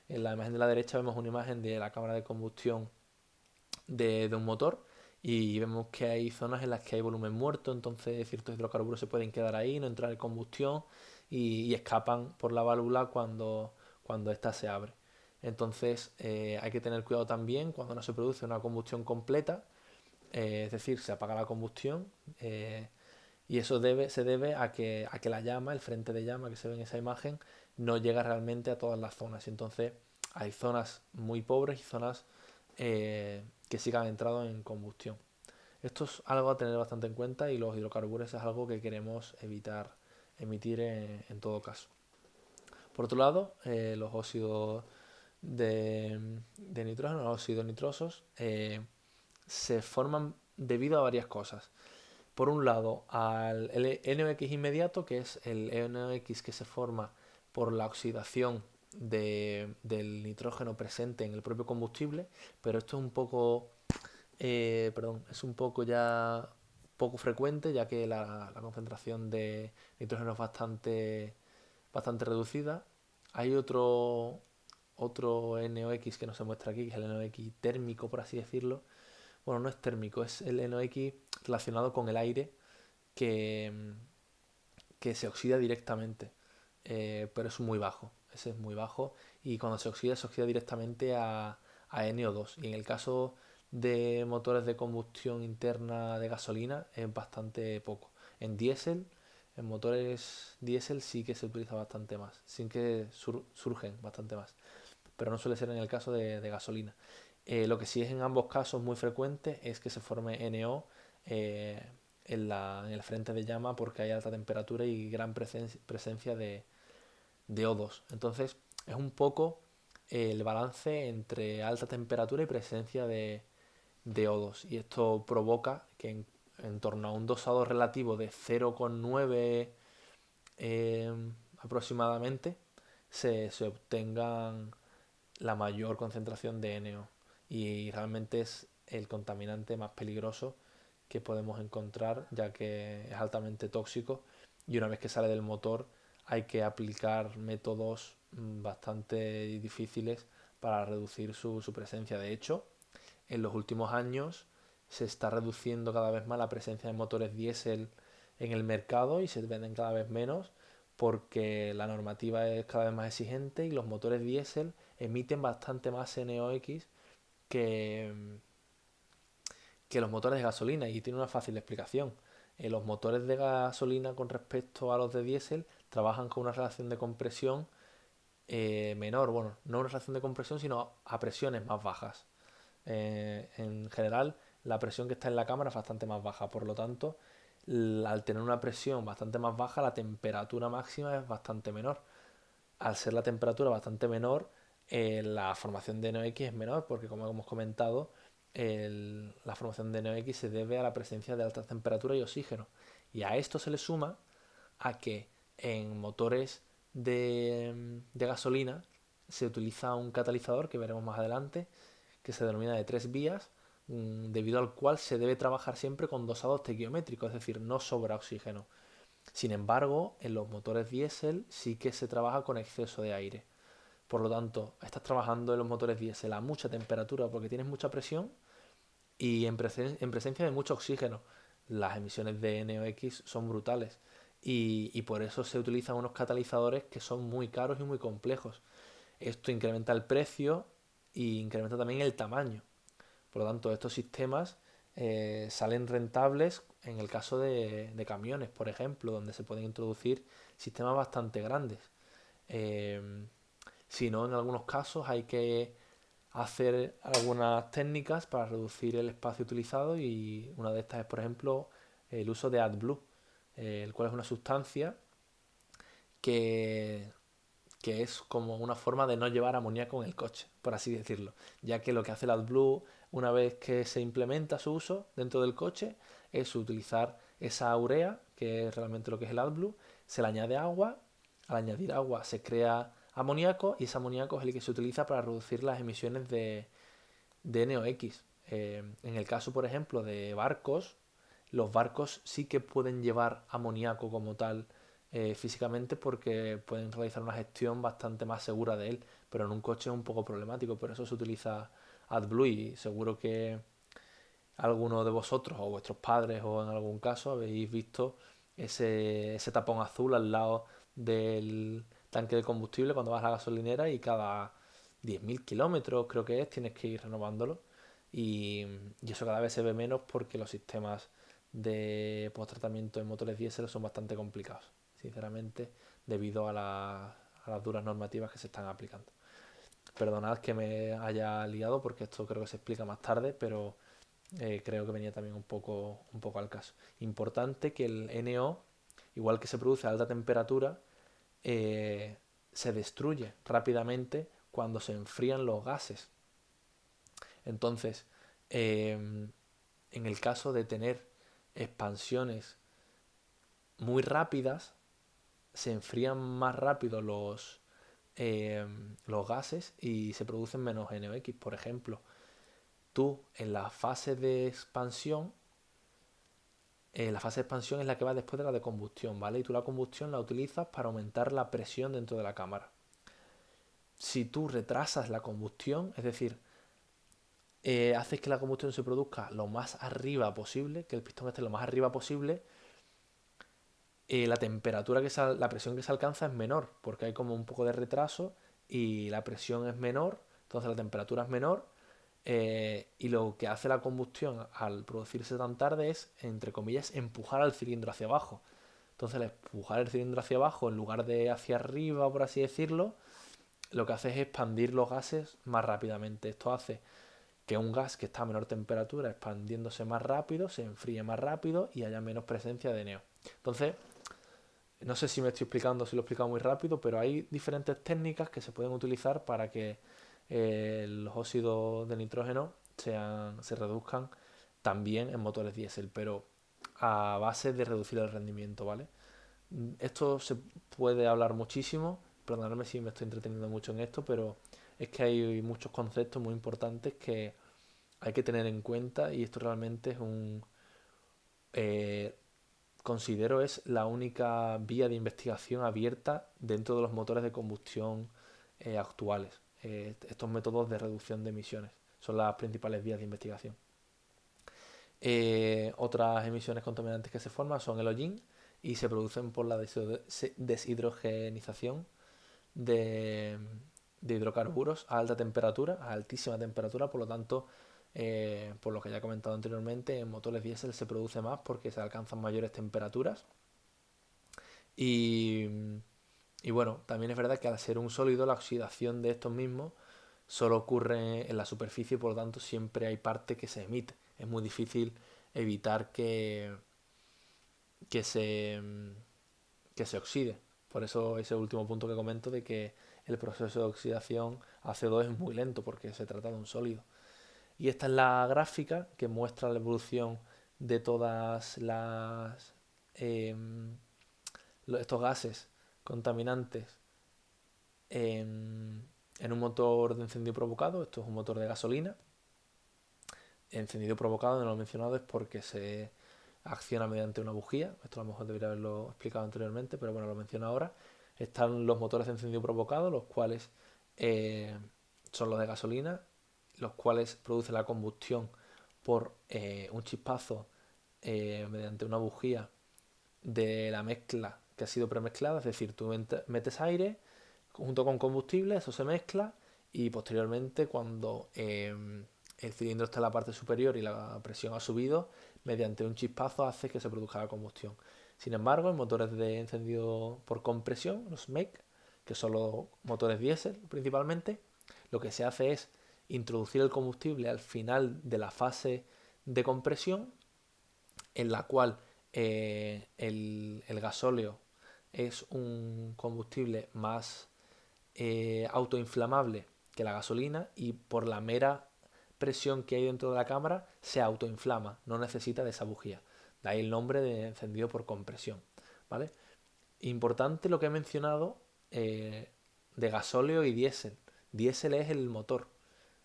En la imagen de la derecha vemos una imagen de la cámara de combustión de un motor y vemos que hay zonas en las que hay volumen muerto, entonces ciertos hidrocarburos se pueden quedar ahí, no entrar en combustión y escapan por la válvula cuando ésta se abre. Entonces hay que tener cuidado también cuando no se produce una combustión completa, es decir, se apaga la combustión y eso se debe a que la llama, el frente de llama que se ve en esa imagen, no llega realmente a todas las zonas. Y entonces hay zonas muy pobres y zonas que sí que han entrado en combustión. Esto es algo a tener bastante en cuenta y los hidrocarburos es algo que queremos evitar emitir en todo caso. Por otro lado, los óxidos de nitrógeno, los óxidos nitrosos, se forman debido a varias cosas. Por un lado, al NOx inmediato, que es el NOx que se forma por la oxidación del nitrógeno presente en el propio combustible, pero esto es un poco, es un poco ya poco frecuente, ya que la concentración de nitrógeno es bastante reducida. Hay otro NOx que no se muestra aquí, que es el NOx térmico, por así decirlo. Bueno, no es térmico, es el NOx relacionado con el aire que, que se oxida directamente, pero es muy bajo. Ese es muy bajo y cuando se oxida directamente a NO2. Y en el caso de motores de combustión interna de gasolina es bastante poco. En diésel, en motores diésel sí que se utiliza bastante más, sin que surgen bastante más, pero no suele ser en el caso de gasolina. Lo que sí es en ambos casos muy frecuente es que se forme NO en el frente de llama porque hay alta temperatura y gran presencia de O2. Entonces es un poco el balance entre alta temperatura y presencia de O2 y esto provoca que en torno a un dosado relativo de 0,9 eh, aproximadamente se obtengan la mayor concentración de NO y realmente es el contaminante más peligroso que podemos encontrar, ya que es altamente tóxico y una vez que sale del motor hay que aplicar métodos bastante difíciles para reducir su presencia. De hecho, en los últimos años se está reduciendo cada vez más la presencia de motores diésel en el mercado y se venden cada vez menos porque la normativa es cada vez más exigente y los motores diésel emiten bastante más NOx que, que los motores de gasolina y tiene una fácil explicación. Los motores de gasolina con respecto a los de diésel trabajan con una relación de compresión menor, bueno, no una relación de compresión sino a presiones más bajas. En general la presión que está en la cámara es bastante más baja, por lo tanto al tener una presión bastante más baja la temperatura máxima es bastante menor. Al ser la temperatura bastante menor la formación de NOx es menor porque como hemos comentado la formación de NOx se debe a la presencia de alta temperatura y oxígeno. Y a esto se le suma a que en motores de gasolina se utiliza un catalizador que veremos más adelante, que se denomina de 3 vías, debido al cual se debe trabajar siempre con dosado estequiométrico, es decir, no sobra oxígeno. Sin embargo, en los motores diésel sí que se trabaja con exceso de aire. Por lo tanto, estás trabajando en los motores diésel a mucha temperatura porque tienes mucha presión y en presencia de mucho oxígeno. Las emisiones de NOx son brutales y por eso se utilizan unos catalizadores que son muy caros y muy complejos. Esto incrementa el precio e incrementa también el tamaño. Por lo tanto, estos sistemas salen rentables en el caso de camiones, por ejemplo, donde se pueden introducir sistemas bastante grandes. Eh, si no, en algunos casos hay que hacer algunas técnicas para reducir el espacio utilizado y una de estas es, por ejemplo, el uso de AdBlue, el cual es una sustancia que, que es como una forma de no llevar amoníaco en el coche, por así decirlo, ya que lo que hace el AdBlue una vez que se implementa su uso dentro del coche es utilizar esa urea, que es realmente lo que es el AdBlue, se le añade agua, al añadir agua se crea amoníaco y ese amoníaco es el que se utiliza para reducir las emisiones de NOx. En el caso, por ejemplo, de barcos, los barcos sí que pueden llevar amoníaco como tal físicamente porque pueden realizar una gestión bastante más segura de él, pero en un coche es un poco problemático, por eso se utiliza AdBlue y seguro que alguno de vosotros o vuestros padres o en algún caso habéis visto ese tapón azul al lado del tanque de combustible cuando vas a la gasolinera y cada 10.000 kilómetros creo que es, tienes que ir renovándolo y eso cada vez se ve menos porque los sistemas de post-tratamiento en motores diésel son bastante complicados, sinceramente, debido a las duras normativas que se están aplicando. Perdonad que me haya liado porque esto creo que se explica más tarde, pero creo que venía también un poco al caso. Importante que el NO, igual que se produce a alta temperatura, se destruye rápidamente cuando se enfrían los gases. Entonces, en el caso de tener expansiones muy rápidas, se enfrían más rápido los gases y se producen menos NOx. Por ejemplo, tú en la fase de expansión, la fase de expansión es la que va después de la de combustión, ¿vale? Y tú la combustión la utilizas para aumentar la presión dentro de la cámara. Si tú retrasas la combustión, es decir, haces que la combustión se produzca lo más arriba posible, que el pistón esté lo más arriba posible, la temperatura la presión que se alcanza es menor, porque hay como un poco de retraso y la presión es menor, entonces la temperatura es menor y lo que hace la combustión al producirse tan tarde es, entre comillas, empujar al cilindro hacia abajo. Entonces al empujar el cilindro hacia abajo en lugar de hacia arriba, por así decirlo, lo que hace es expandir los gases más rápidamente. Esto hace que un gas que está a menor temperatura expandiéndose más rápido, se enfríe más rápido y haya menos presencia de NEO. Entonces, no sé si me estoy explicando, si lo he explicado muy rápido, pero hay diferentes técnicas que se pueden utilizar para que los óxidos de nitrógeno se reduzcan también en motores diésel, pero a base de reducir el rendimiento, ¿vale? Esto se puede hablar muchísimo, perdonadme si me estoy entreteniendo mucho en esto, pero es que hay muchos conceptos muy importantes que hay que tener en cuenta y esto realmente es eh, considero es la única vía de investigación abierta dentro de los motores de combustión actuales. Estos métodos de reducción de emisiones son las principales vías de investigación. Otras emisiones contaminantes que se forman son el hollín y se producen por la deshidrogenización de, de hidrocarburos a alta temperatura, a altísima temperatura, por lo tanto, por lo que ya he comentado anteriormente, en motores diésel se produce más porque se alcanzan mayores temperaturas. Y, y bueno, también es verdad que al ser un sólido, la oxidación de estos mismos solo ocurre en la superficie y por lo tanto siempre hay parte que se emite. Es muy difícil evitar que se, que se oxide. Por eso ese último punto que comento de que el proceso de oxidación a CO2 es muy lento porque se trata de un sólido. Y esta es la gráfica que muestra la evolución de todas las em, estos gases contaminantes en un motor de encendido provocado. Esto es un motor de gasolina. Encendido provocado, no lo he mencionado, es porque se acciona mediante una bujía. Esto a lo mejor debería haberlo explicado anteriormente, pero bueno, lo menciono ahora. Están los motores de encendido provocado, los cuales son los de gasolina, los cuales producen la combustión por un chispazo mediante una bujía de la mezcla que ha sido premezclada, es decir, tú metes aire junto con combustible, eso se mezcla y posteriormente cuando el cilindro está en la parte superior y la presión ha subido, mediante un chispazo hace que se produzca la combustión. Sin embargo, en motores de encendido por compresión, los MEC, que son los motores diésel principalmente, lo que se hace es introducir el combustible al final de la fase de compresión, en la cual el gasóleo es un combustible más autoinflamable que la gasolina y por la mera presión que hay dentro de la cámara se autoinflama, no necesita de esa bujía. De ahí el nombre de encendido por compresión. ¿Vale? Importante lo que he mencionado de gasóleo y diésel. Diésel es el motor,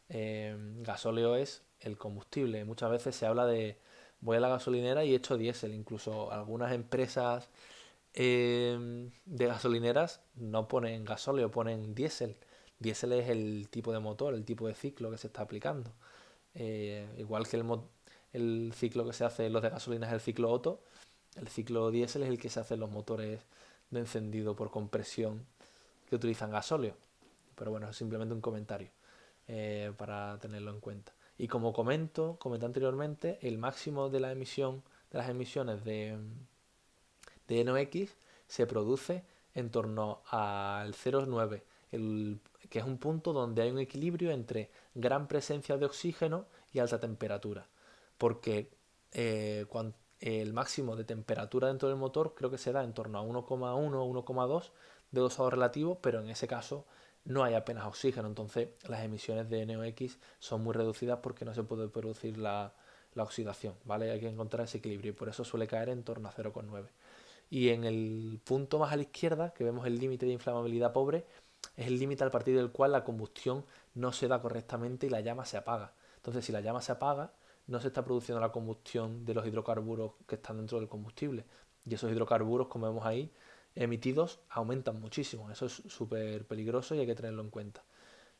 gasóleo es el combustible. Muchas veces se habla de voy a la gasolinera y echo diésel. Incluso algunas empresas de gasolineras no ponen gasóleo, ponen diésel. Diésel es el tipo de motor, el tipo de ciclo que se está aplicando. Igual que el ciclo que se hace en los de gasolina es el ciclo Otto, el ciclo diésel es el que se hace en los motores de encendido por compresión que utilizan gasóleo. Pero bueno, es simplemente un comentario para tenerlo en cuenta. Y como comenté anteriormente, el máximo de la emisión de las emisiones de NOx se produce en torno al 0,9, que es un punto donde hay un equilibrio entre gran presencia de oxígeno y alta temperatura. Porque el máximo de temperatura dentro del motor creo que se da en torno a 1,1 o 1,2 de dosado relativo, pero en ese caso no hay apenas oxígeno, entonces las emisiones de NOx son muy reducidas porque no se puede producir la oxidación, ¿vale? Hay que encontrar ese equilibrio y por eso suele caer en torno a 0,9. Y en el punto más a la izquierda, que vemos el límite de inflamabilidad pobre, es el límite al partir del cual la combustión no se da correctamente y la llama se apaga. Entonces, si la llama se apaga, no se está produciendo la combustión de los hidrocarburos que están dentro del combustible. Y esos hidrocarburos, como vemos ahí, emitidos, aumentan muchísimo. Eso es súper peligroso y hay que tenerlo en cuenta.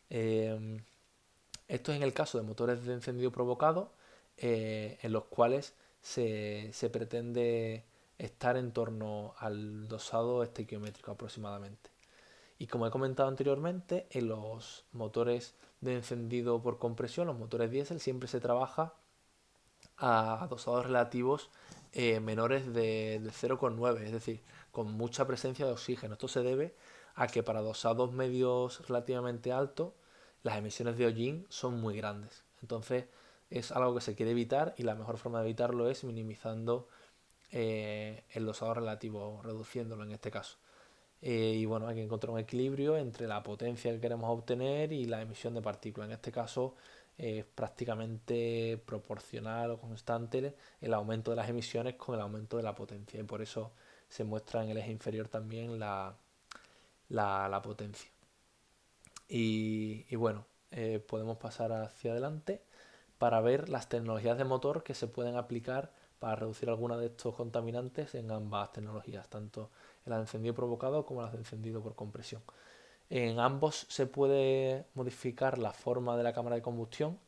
Esto es en el caso de motores de encendido provocado, en los cuales se pretende estar en torno al dosado estequiométrico aproximadamente. Y como he comentado anteriormente, en los motores de encendido por compresión, los motores diésel, siempre se trabaja a dosados relativos menores de 0,9, es decir, con mucha presencia de oxígeno. Esto se debe a que para dosados medios relativamente altos, las emisiones de hollín son muy grandes. Entonces, es algo que se quiere evitar y la mejor forma de evitarlo es minimizando el dosado relativo, reduciéndolo en este caso. Y bueno, hay que encontrar un equilibrio entre la potencia que queremos obtener y la emisión de partículas. En este caso es prácticamente proporcional o constante el aumento de las emisiones con el aumento de la potencia y por eso se muestra en el eje inferior también la potencia. Y bueno, podemos pasar hacia adelante para ver las tecnologías de motor que se pueden aplicar para reducir algunos de estos contaminantes en ambas tecnologías, tanto en las de encendido provocado como las de encendido por compresión. En ambos se puede modificar la forma de la cámara de combustión,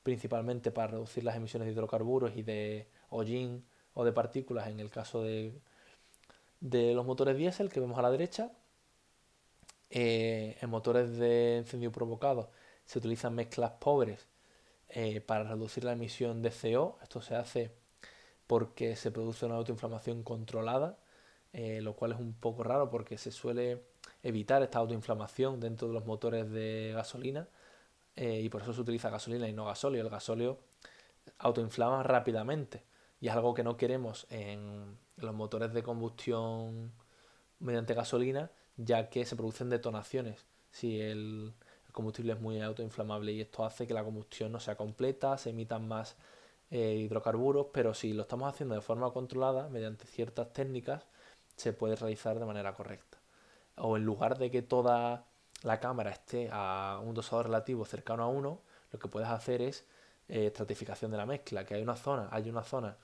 principalmente para reducir las emisiones de hidrocarburos y de hollín o de partículas en el caso de los motores diésel que vemos a la derecha. En motores de encendido provocado se utilizan mezclas pobres para reducir la emisión de CO. Esto se hace porque se produce una autoinflamación controlada, lo cual es un poco raro porque se suele evitar esta autoinflamación dentro de los motores de gasolina y por eso se utiliza gasolina y no gasóleo. El gasóleo autoinflama rápidamente y es algo que no queremos en los motores de combustión mediante gasolina, ya que se producen detonaciones si el El combustible es muy autoinflamable y esto hace que la combustión no sea completa, se emitan más hidrocarburos, pero si lo estamos haciendo de forma controlada, mediante ciertas técnicas, se puede realizar de manera correcta. O en lugar de que toda la cámara esté a un dosador relativo cercano a uno, lo que puedes hacer es estratificación de la mezcla, que hay una zona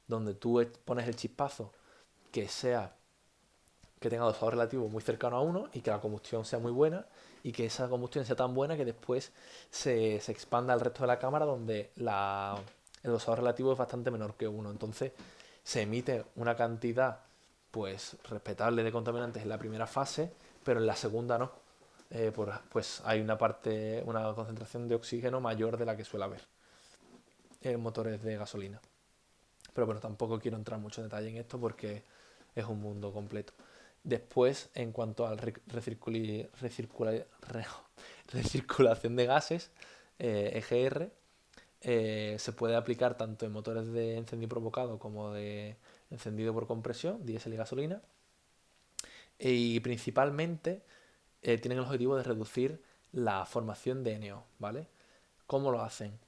donde tú pones el chispazo que sea que tenga dosador relativo muy cercano a uno y que la combustión sea muy buena y que esa combustión sea tan buena que después se expanda al resto de la cámara donde el dosador relativo es bastante menor que uno. Entonces se emite una cantidad pues respetable de contaminantes en la primera fase, pero en la segunda no. Pues hay una concentración de oxígeno mayor de la que suele haber en motores de gasolina. Pero bueno, tampoco quiero entrar mucho en detalle en esto porque es un mundo completo. Después, en cuanto a recirculación de gases, EGR, se puede aplicar tanto en motores de encendido provocado como de encendido por compresión, diésel y gasolina. Y principalmente tienen el objetivo de reducir la formación de NO, ¿vale? ¿Cómo lo hacen?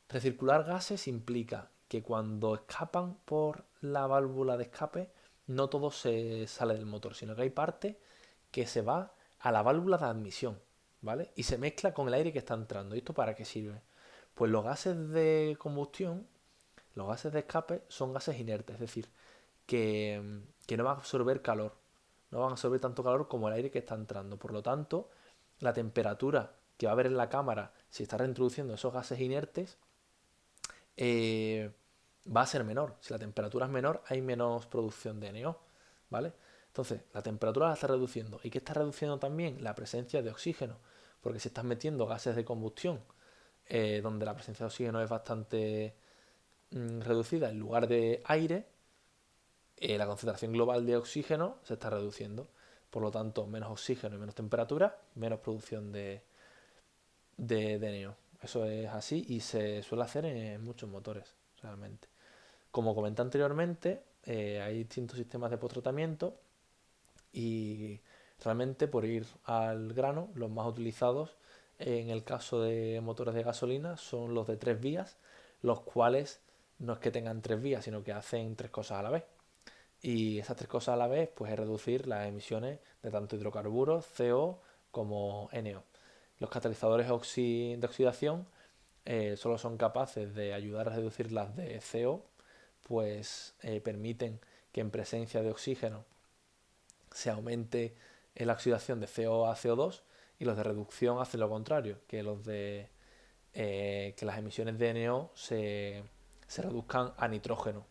Recircular gases implica que cuando escapan por la válvula de escape, no todo se sale del motor, sino que hay parte que se va a la válvula de admisión, ¿vale? Y se mezcla con el aire que está entrando. ¿Y esto para qué sirve? Pues los gases de combustión, los gases de escape, son gases inertes, es decir, que no van a absorber calor, no van a absorber tanto calor como el aire que está entrando. Por lo tanto, la temperatura que va a haber en la cámara, si está reintroduciendo esos gases inertes, eh, va a ser menor. Si la temperatura es menor, hay menos producción de NO, ¿vale? Entonces, la temperatura la está reduciendo. ¿Y qué está reduciendo también? La presencia de oxígeno. Porque si estás metiendo gases de combustión, donde la presencia de oxígeno es bastante reducida en lugar de aire, la concentración global de oxígeno se está reduciendo. Por lo tanto, menos oxígeno y menos temperatura, menos producción de NO. Eso es así y se suele hacer en muchos motores, realmente. Como comenté anteriormente, hay distintos sistemas de posttratamiento y realmente, por ir al grano, los más utilizados en el caso de motores de gasolina son los de 3 vías, los cuales no es que tengan 3 vías, sino que hacen 3 cosas a la vez. Y esas 3 cosas a la vez, pues es reducir las emisiones de tanto hidrocarburos, CO como NO. Los catalizadores de oxidación solo son capaces de ayudar a reducir las de CO, pues permiten que en presencia de oxígeno se aumente la oxidación de CO a CO2 y los de reducción hacen lo contrario, que que las emisiones de NO se reduzcan a nitrógeno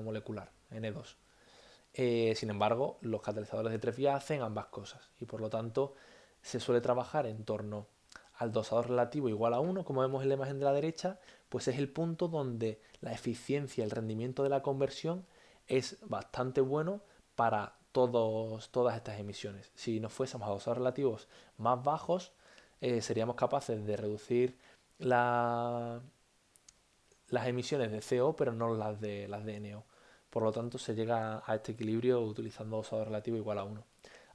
molecular, N2. Sin embargo, los catalizadores de 3 vías hacen ambas cosas y por lo tanto se suele trabajar en torno al dosador relativo igual a 1, como vemos en la imagen de la derecha, pues es el punto donde la eficiencia y el rendimiento de la conversión es bastante bueno para todas estas emisiones. Si nos fuésemos a dosadores relativos más bajos, seríamos capaces de reducir la, las emisiones de CO, pero no las de NO. Por lo tanto, se llega a este equilibrio utilizando dosador relativo igual a 1.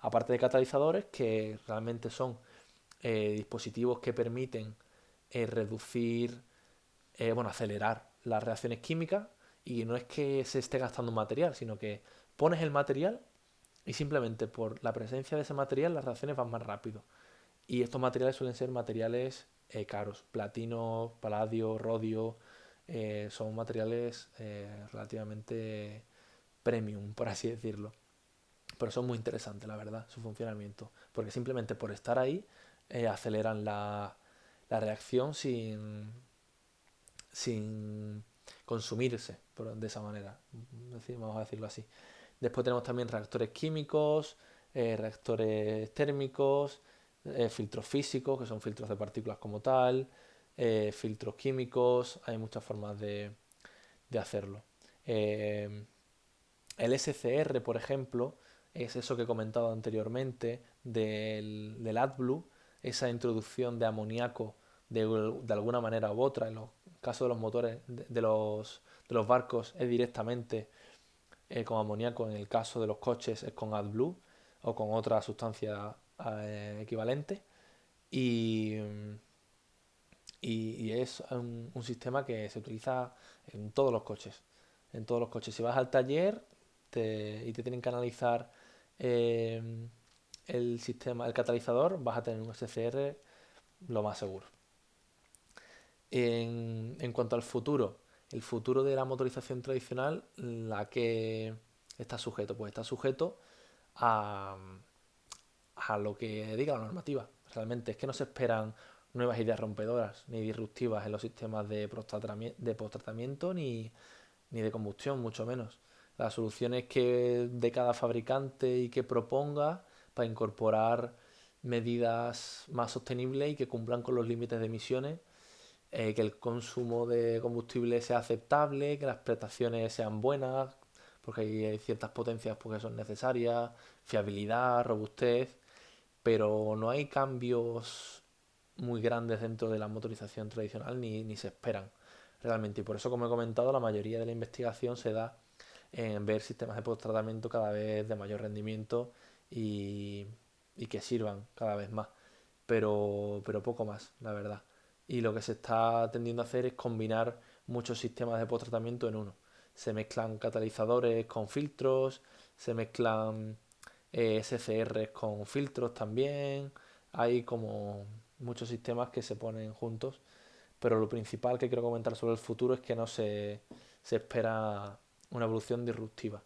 Aparte de catalizadores, que realmente son dispositivos que permiten reducir, acelerar las reacciones químicas, y no es que se esté gastando un material, sino que pones el material y simplemente por la presencia de ese material las reacciones van más rápido. Y estos materiales suelen ser materiales caros, platino, paladio, rodio, son materiales relativamente premium, por así decirlo. Pero son muy interesantes, la verdad, su funcionamiento. Porque simplemente por estar ahí aceleran la reacción sin consumirse de esa manera. Vamos a decirlo así. Después tenemos también reactores químicos, reactores térmicos, filtros físicos, que son filtros de partículas como tal, filtros químicos, hay muchas formas de hacerlo. El SCR, por ejemplo, es eso que he comentado anteriormente del AdBlue, esa introducción de amoníaco de alguna manera u otra. En los casos de los motores de los barcos es directamente con amoníaco, en el caso de los coches es con AdBlue o con otra sustancia equivalente. y, y es un sistema que se utiliza en todos los coches. En todos los coches. Si vas al taller y te tienen que analizar eh, el sistema, el catalizador, vas a tener un SCR lo más seguro. En cuanto al futuro, el futuro de la motorización tradicional, ¿la que está sujeto? Pues está sujeto a, a lo que diga la normativa. Realmente es que no se esperan nuevas ideas rompedoras ni disruptivas en los sistemas de post-tratamiento ni de combustión, mucho menos. La solución es que de cada fabricante y que proponga para incorporar medidas más sostenibles y que cumplan con los límites de emisiones, que el consumo de combustible sea aceptable, que las prestaciones sean buenas, porque hay ciertas potencias porque son necesarias, fiabilidad, robustez, pero no hay cambios muy grandes dentro de la motorización tradicional ni se esperan realmente. Y por eso, como he comentado, la mayoría de la investigación se da en ver sistemas de post-tratamiento cada vez de mayor rendimiento y, y que sirvan cada vez más. Pero poco más, la verdad. Y lo que se está tendiendo a hacer es combinar muchos sistemas de post-tratamiento en uno. Se mezclan catalizadores con filtros, se mezclan SCRs con filtros también. Hay como muchos sistemas que se ponen juntos, pero lo principal que quiero comentar sobre el futuro es que no se espera una evolución disruptiva.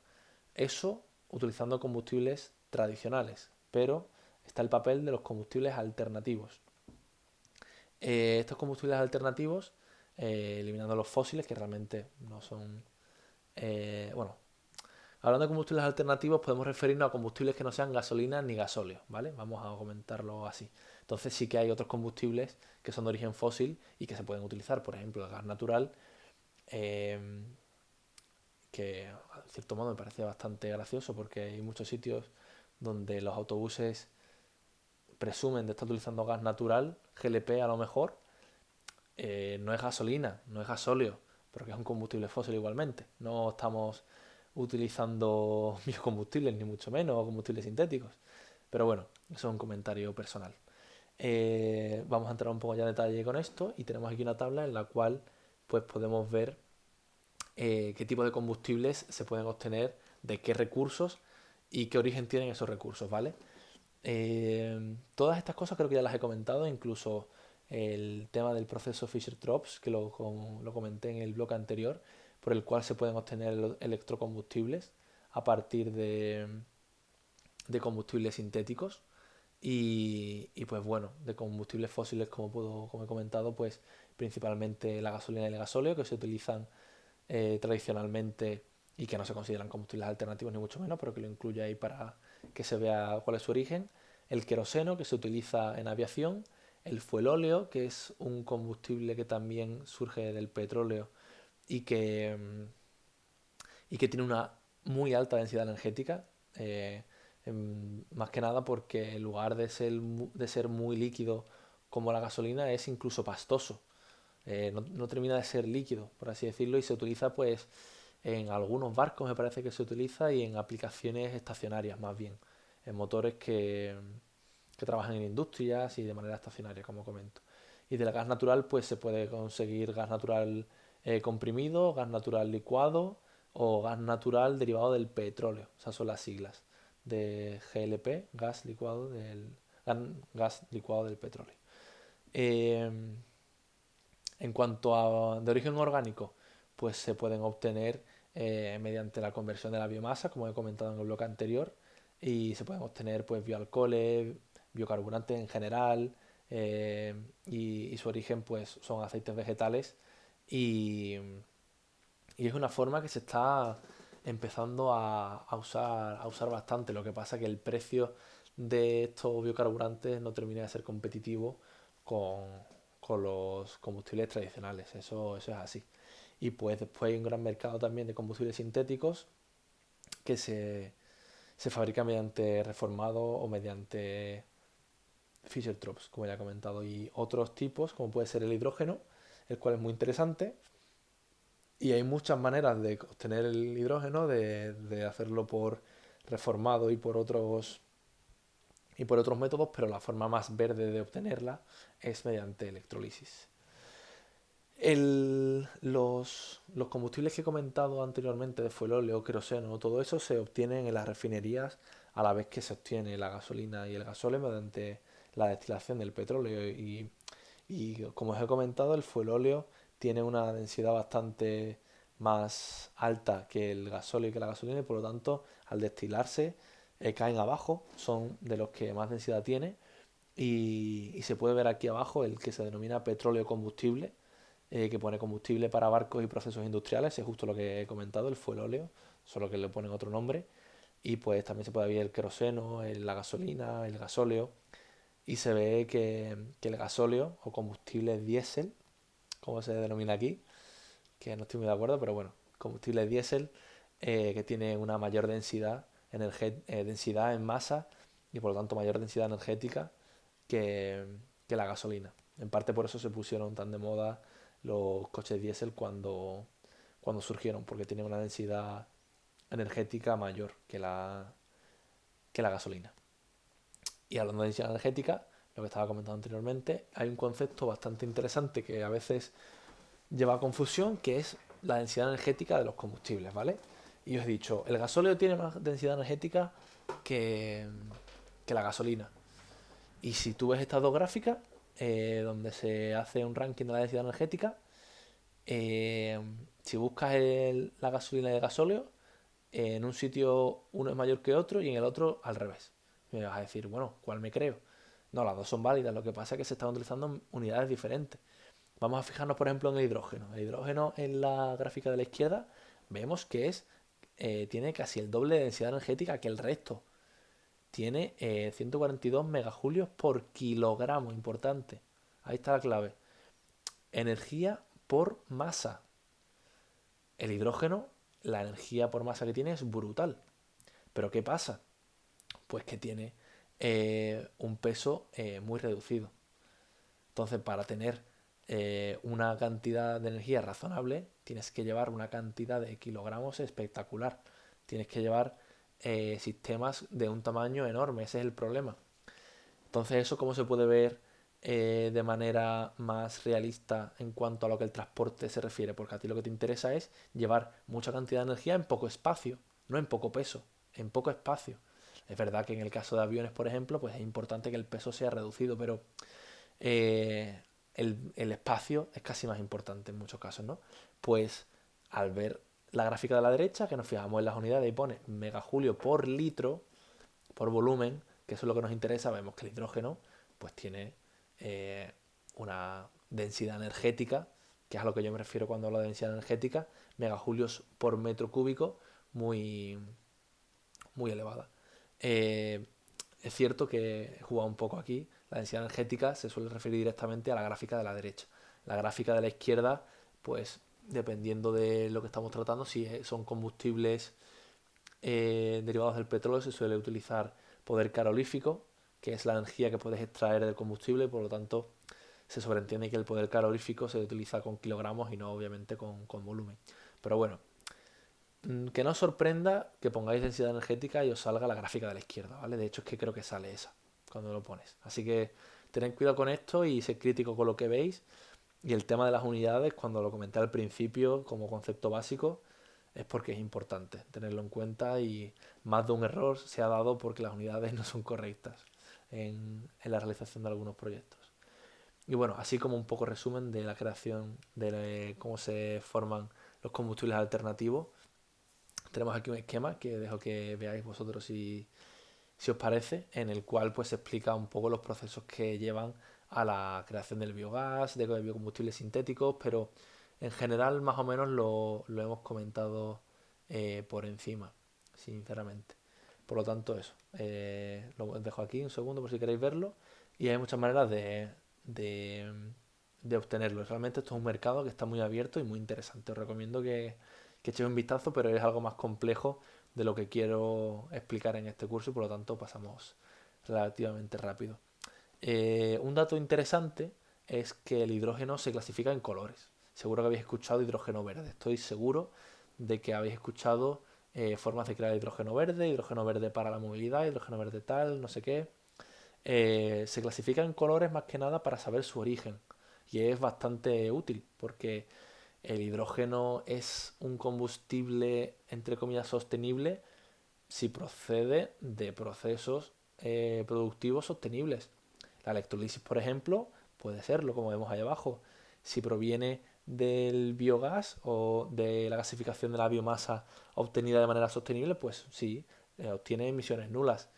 Eso utilizando combustibles tradicionales, pero está el papel de los combustibles alternativos. Estos combustibles alternativos, eliminando los fósiles, que realmente no son... bueno, hablando de combustibles alternativos, podemos referirnos a combustibles que no sean gasolina ni gasóleo, ¿vale? Vamos a comentarlo así. Entonces sí que hay otros combustibles que son de origen fósil y que se pueden utilizar, por ejemplo, el gas natural, eh, que en cierto modo me parece bastante gracioso porque hay muchos sitios donde los autobuses presumen de estar utilizando gas natural, GLP a lo mejor, no es gasolina, no es gasóleo, pero que es un combustible fósil igualmente. No estamos utilizando biocombustibles, ni mucho menos, o combustibles sintéticos. Pero bueno, eso es un comentario personal. Vamos a entrar un poco ya en detalle con esto y tenemos aquí una tabla en la cual pues podemos ver qué tipo de combustibles se pueden obtener, de qué recursos y qué origen tienen esos recursos, ¿vale? Todas estas cosas creo que ya las he comentado, incluso el tema del proceso Fischer-Tropsch, que lo comenté en el blog anterior, por el cual se pueden obtener electrocombustibles a partir de combustibles sintéticos y pues bueno, de combustibles fósiles como he comentado, pues principalmente la gasolina y el gasóleo que se utilizan tradicionalmente y que no se consideran combustibles alternativos ni mucho menos, pero que lo incluye ahí para que se vea cuál es su origen. El queroseno, que se utiliza en aviación. El fuelóleo, que es un combustible que también surge del petróleo y que tiene una muy alta densidad energética. Más que nada porque en lugar de ser muy líquido como la gasolina, es incluso pastoso. No termina de ser líquido, por así decirlo, y se utiliza pues en algunos barcos me parece que se utiliza y en aplicaciones estacionarias más bien, en motores que trabajan en industrias y de manera estacionaria, como comento. Y del gas natural pues se puede conseguir gas natural comprimido, gas natural licuado o gas natural derivado del petróleo. Esas son las siglas de GLP, gas licuado del petróleo. Eh, en cuanto a de origen orgánico, pues se pueden obtener mediante la conversión de la biomasa, como he comentado en el bloque anterior, y se pueden obtener pues bioalcoholes, biocarburantes en general, y su origen pues son aceites vegetales y, y es una forma que se está empezando a usar bastante. Lo que pasa es que el precio de estos biocarburantes no termina de ser competitivo con, con los combustibles tradicionales. Eso es así. Y pues después hay un gran mercado también de combustibles sintéticos que se fabrican mediante reformado o mediante Fischer-Tropsch, como ya he comentado, y otros tipos, como puede ser el hidrógeno, el cual es muy interesante. Y hay muchas maneras de obtener el hidrógeno, de hacerlo por reformado y por otros y por otros métodos, pero la forma más verde de obtenerla es mediante electrólisis. Los combustibles que he comentado anteriormente de fuelóleo, queroseno, todo eso se obtienen en las refinerías a la vez que se obtiene la gasolina y el gasóleo mediante la destilación del petróleo. Y como os he comentado, el fuelóleo tiene una densidad bastante más alta que el gasóleo y que la gasolina y por lo tanto al destilarse caen abajo, son de los que más densidad tiene y se puede ver aquí abajo el que se denomina petróleo combustible, que pone combustible para barcos y procesos industriales, es justo lo que he comentado, el fuelóleo, solo que le ponen otro nombre. Y pues también se puede ver el queroseno, la gasolina, el gasóleo. Y se ve que el gasóleo o combustible diésel, como se denomina aquí, que no estoy muy de acuerdo, pero bueno, combustible diésel, que tiene una mayor densidad, densidad en masa y por lo tanto mayor densidad energética que, que la gasolina. En parte por eso se pusieron tan de moda los coches diésel cuando surgieron, porque tienen una densidad energética mayor que la gasolina. Y hablando de densidad energética, lo que estaba comentando anteriormente, hay un concepto bastante interesante que a veces lleva a confusión, que es la densidad energética de los combustibles, ¿vale? Y os he dicho, el gasóleo tiene más densidad energética que, que la gasolina. Y si tú ves estas dos gráficas, donde se hace un ranking de la densidad energética, eh, si buscas la gasolina y el gasóleo, en un sitio uno es mayor que otro y en el otro al revés. Y me vas a decir, bueno, ¿cuál me creo? No, las dos son válidas, lo que pasa es que se están utilizando en unidades diferentes. Vamos a fijarnos, por ejemplo, en el hidrógeno. El hidrógeno en la gráfica de la izquierda vemos que tiene casi el doble de densidad energética que el resto. Tiene 142 megajulios por kilogramo, importante. Ahí está la clave. Energía por masa. El hidrógeno, la energía por masa que tiene es brutal. Pero ¿qué pasa? Pues que tiene un peso muy reducido. Entonces, para tener una cantidad de energía razonable, tienes que llevar una cantidad de kilogramos espectacular. Tienes que llevar sistemas de un tamaño enorme, ese es el problema. Entonces, ¿eso cómo se puede ver de manera más realista en cuanto a lo que el transporte se refiere? Porque a ti lo que te interesa es llevar mucha cantidad de energía en poco espacio, no en poco peso, en poco espacio. Es verdad que en el caso de aviones, por ejemplo, pues es importante que el peso sea reducido, pero eh, el espacio es casi más importante en muchos casos, ¿no? Pues al ver la gráfica de la derecha, que nos fijamos en las unidades y pone megajulio por litro, por volumen, que eso es lo que nos interesa, vemos que el hidrógeno pues tiene eh, una densidad energética, que es a lo que yo me refiero cuando hablo de densidad energética, megajulios por metro cúbico, muy, muy elevada. Es cierto que he jugado un poco aquí, la densidad energética se suele referir directamente a la gráfica de la derecha. La gráfica de la izquierda, pues dependiendo de lo que estamos tratando, si son combustibles derivados del petróleo, se suele utilizar poder calorífico, que es la energía que puedes extraer del combustible, por lo tanto se sobreentiende que el poder calorífico se utiliza con kilogramos y no obviamente con volumen. Pero bueno, que no os sorprenda que pongáis densidad energética y os salga la gráfica de la izquierda, ¿vale? De hecho es que creo que sale esa cuando lo pones. Así que tened cuidado con esto y sed crítico con lo que veis. Y el tema de las unidades, cuando lo comenté al principio como concepto básico, es porque es importante tenerlo en cuenta y más de un error se ha dado porque las unidades no son correctas en la realización de algunos proyectos. Y bueno, así como un poco resumen de la creación, de cómo se forman los combustibles alternativos, tenemos aquí un esquema que dejo que veáis vosotros si os parece, en el cual pues se explica un poco los procesos que llevan a la creación del biogás, de biocombustibles sintéticos, pero en general más o menos lo hemos comentado por encima, sinceramente. Por lo tanto, eso. Lo dejo aquí un segundo por si queréis verlo. Y hay muchas maneras de, de obtenerlo. Realmente esto es un mercado que está muy abierto y muy interesante. Os recomiendo que echéis un vistazo, pero es algo más complejo de lo que quiero explicar en este curso y por lo tanto pasamos relativamente rápido. Un dato interesante es que el hidrógeno se clasifica en colores. Seguro que habéis escuchado hidrógeno verde. Estoy seguro de que habéis escuchado formas de crear hidrógeno verde para la movilidad, hidrógeno verde tal, no sé qué. Se clasifica en colores más que nada para saber su origen. Y es bastante útil porque el hidrógeno es un combustible, entre comillas, sostenible si procede de procesos productivos sostenibles. La electrolisis, por ejemplo, puede serlo, como vemos ahí abajo. Si proviene del biogás o de la gasificación de la biomasa obtenida de manera sostenible, pues sí, obtiene emisiones nulas.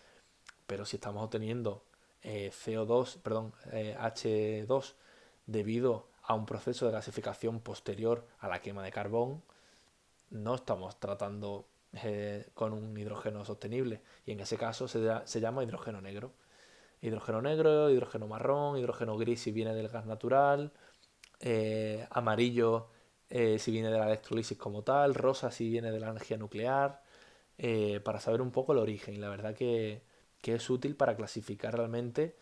Pero si estamos obteniendo CO2, perdón, H2 debido a un proceso de gasificación posterior a la quema de carbón, no estamos tratando con un hidrógeno sostenible. Y en ese caso se llama hidrógeno negro. Hidrógeno negro, hidrógeno marrón, hidrógeno gris si viene del gas natural, amarillo si viene de la electrolisis como tal, rosa si viene de la energía nuclear, para saber un poco el origen. Y la verdad que es útil para clasificar realmente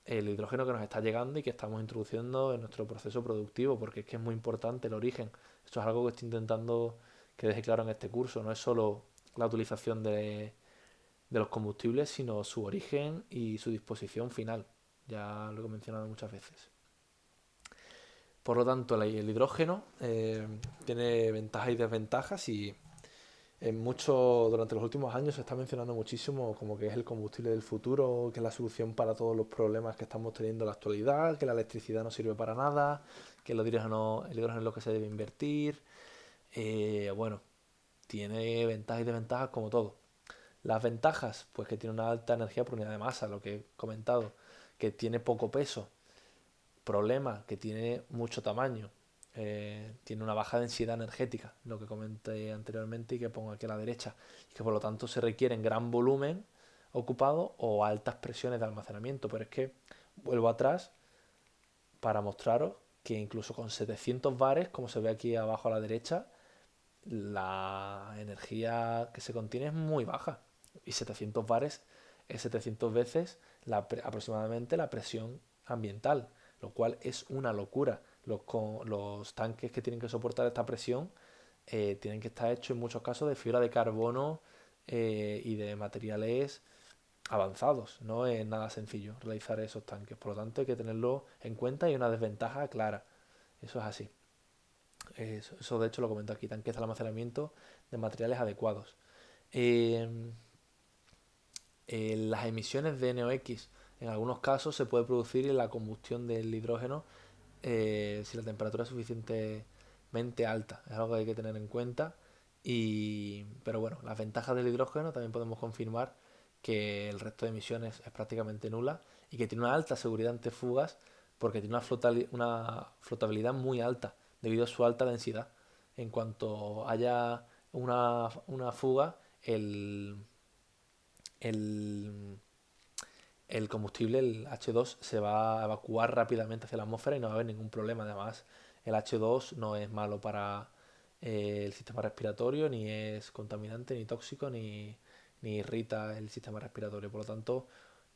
el hidrógeno que nos está llegando y que estamos introduciendo en nuestro proceso productivo, porque es que es muy importante el origen. Esto es algo que estoy intentando que deje claro en este curso. No es solo la utilización de los combustibles, sino su origen y su disposición final. Ya lo he mencionado muchas veces. Por lo tanto, el hidrógeno tiene ventajas y desventajas y durante los últimos años se está mencionando muchísimo como que es el combustible del futuro, que es la solución para todos los problemas que estamos teniendo en la actualidad, que la electricidad no sirve para nada, que el hidrógeno es lo que se debe invertir. Bueno, tiene ventajas y desventajas como todo. Las ventajas, pues que tiene una alta energía por unidad de masa, lo que he comentado, que tiene poco peso. Problema, que tiene mucho tamaño. Tiene una baja densidad energética, lo que comenté anteriormente y que pongo aquí a la derecha, y que por lo tanto se requiere en gran volumen ocupado o altas presiones de almacenamiento. Pero es que vuelvo atrás para mostraros que incluso con 700 bares, como se ve aquí abajo a la derecha, la energía que se contiene es muy baja. Y 700 bares es 700 veces aproximadamente la presión ambiental, lo cual es una locura. Los tanques que tienen que soportar esta presión tienen que estar hechos en muchos casos de fibra de carbono y de materiales avanzados. No es nada sencillo realizar esos tanques. Por lo tanto, hay que tenerlo en cuenta y una desventaja clara. Eso es así. Eso de hecho lo comento aquí, tanques de almacenamiento de materiales adecuados. Eh, las emisiones de NOx en algunos casos se puede producir en la combustión del hidrógeno si la temperatura es suficientemente alta. Es algo que hay que tener en cuenta. Pero bueno, las ventajas del hidrógeno también podemos confirmar que el resto de emisiones es prácticamente nula y que tiene una alta seguridad ante fugas porque tiene una flotabilidad muy alta debido a su alta densidad. En cuanto haya una fuga, el, el combustible, el H2, se va a evacuar rápidamente hacia la atmósfera y no va a haber ningún problema. Además, el H2 no es malo para el sistema respiratorio, ni es contaminante, ni tóxico, ni irrita el sistema respiratorio. Por lo tanto,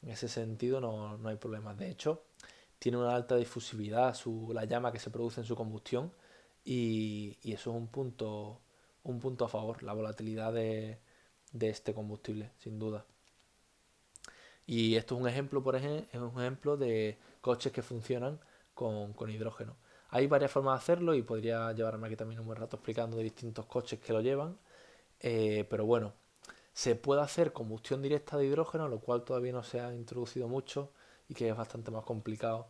en ese sentido no hay problemas. De hecho, tiene una alta difusividad la llama que se produce en su combustión y eso es un punto a favor, la volatilidad de este combustible, sin duda. Y esto es un ejemplo, por ejemplo, es un ejemplo de coches que funcionan con hidrógeno. Hay varias formas de hacerlo y podría llevarme aquí también un buen rato explicando de distintos coches que lo llevan. Pero bueno, se puede hacer combustión directa de hidrógeno, lo cual todavía no se ha introducido mucho y que es bastante más complicado.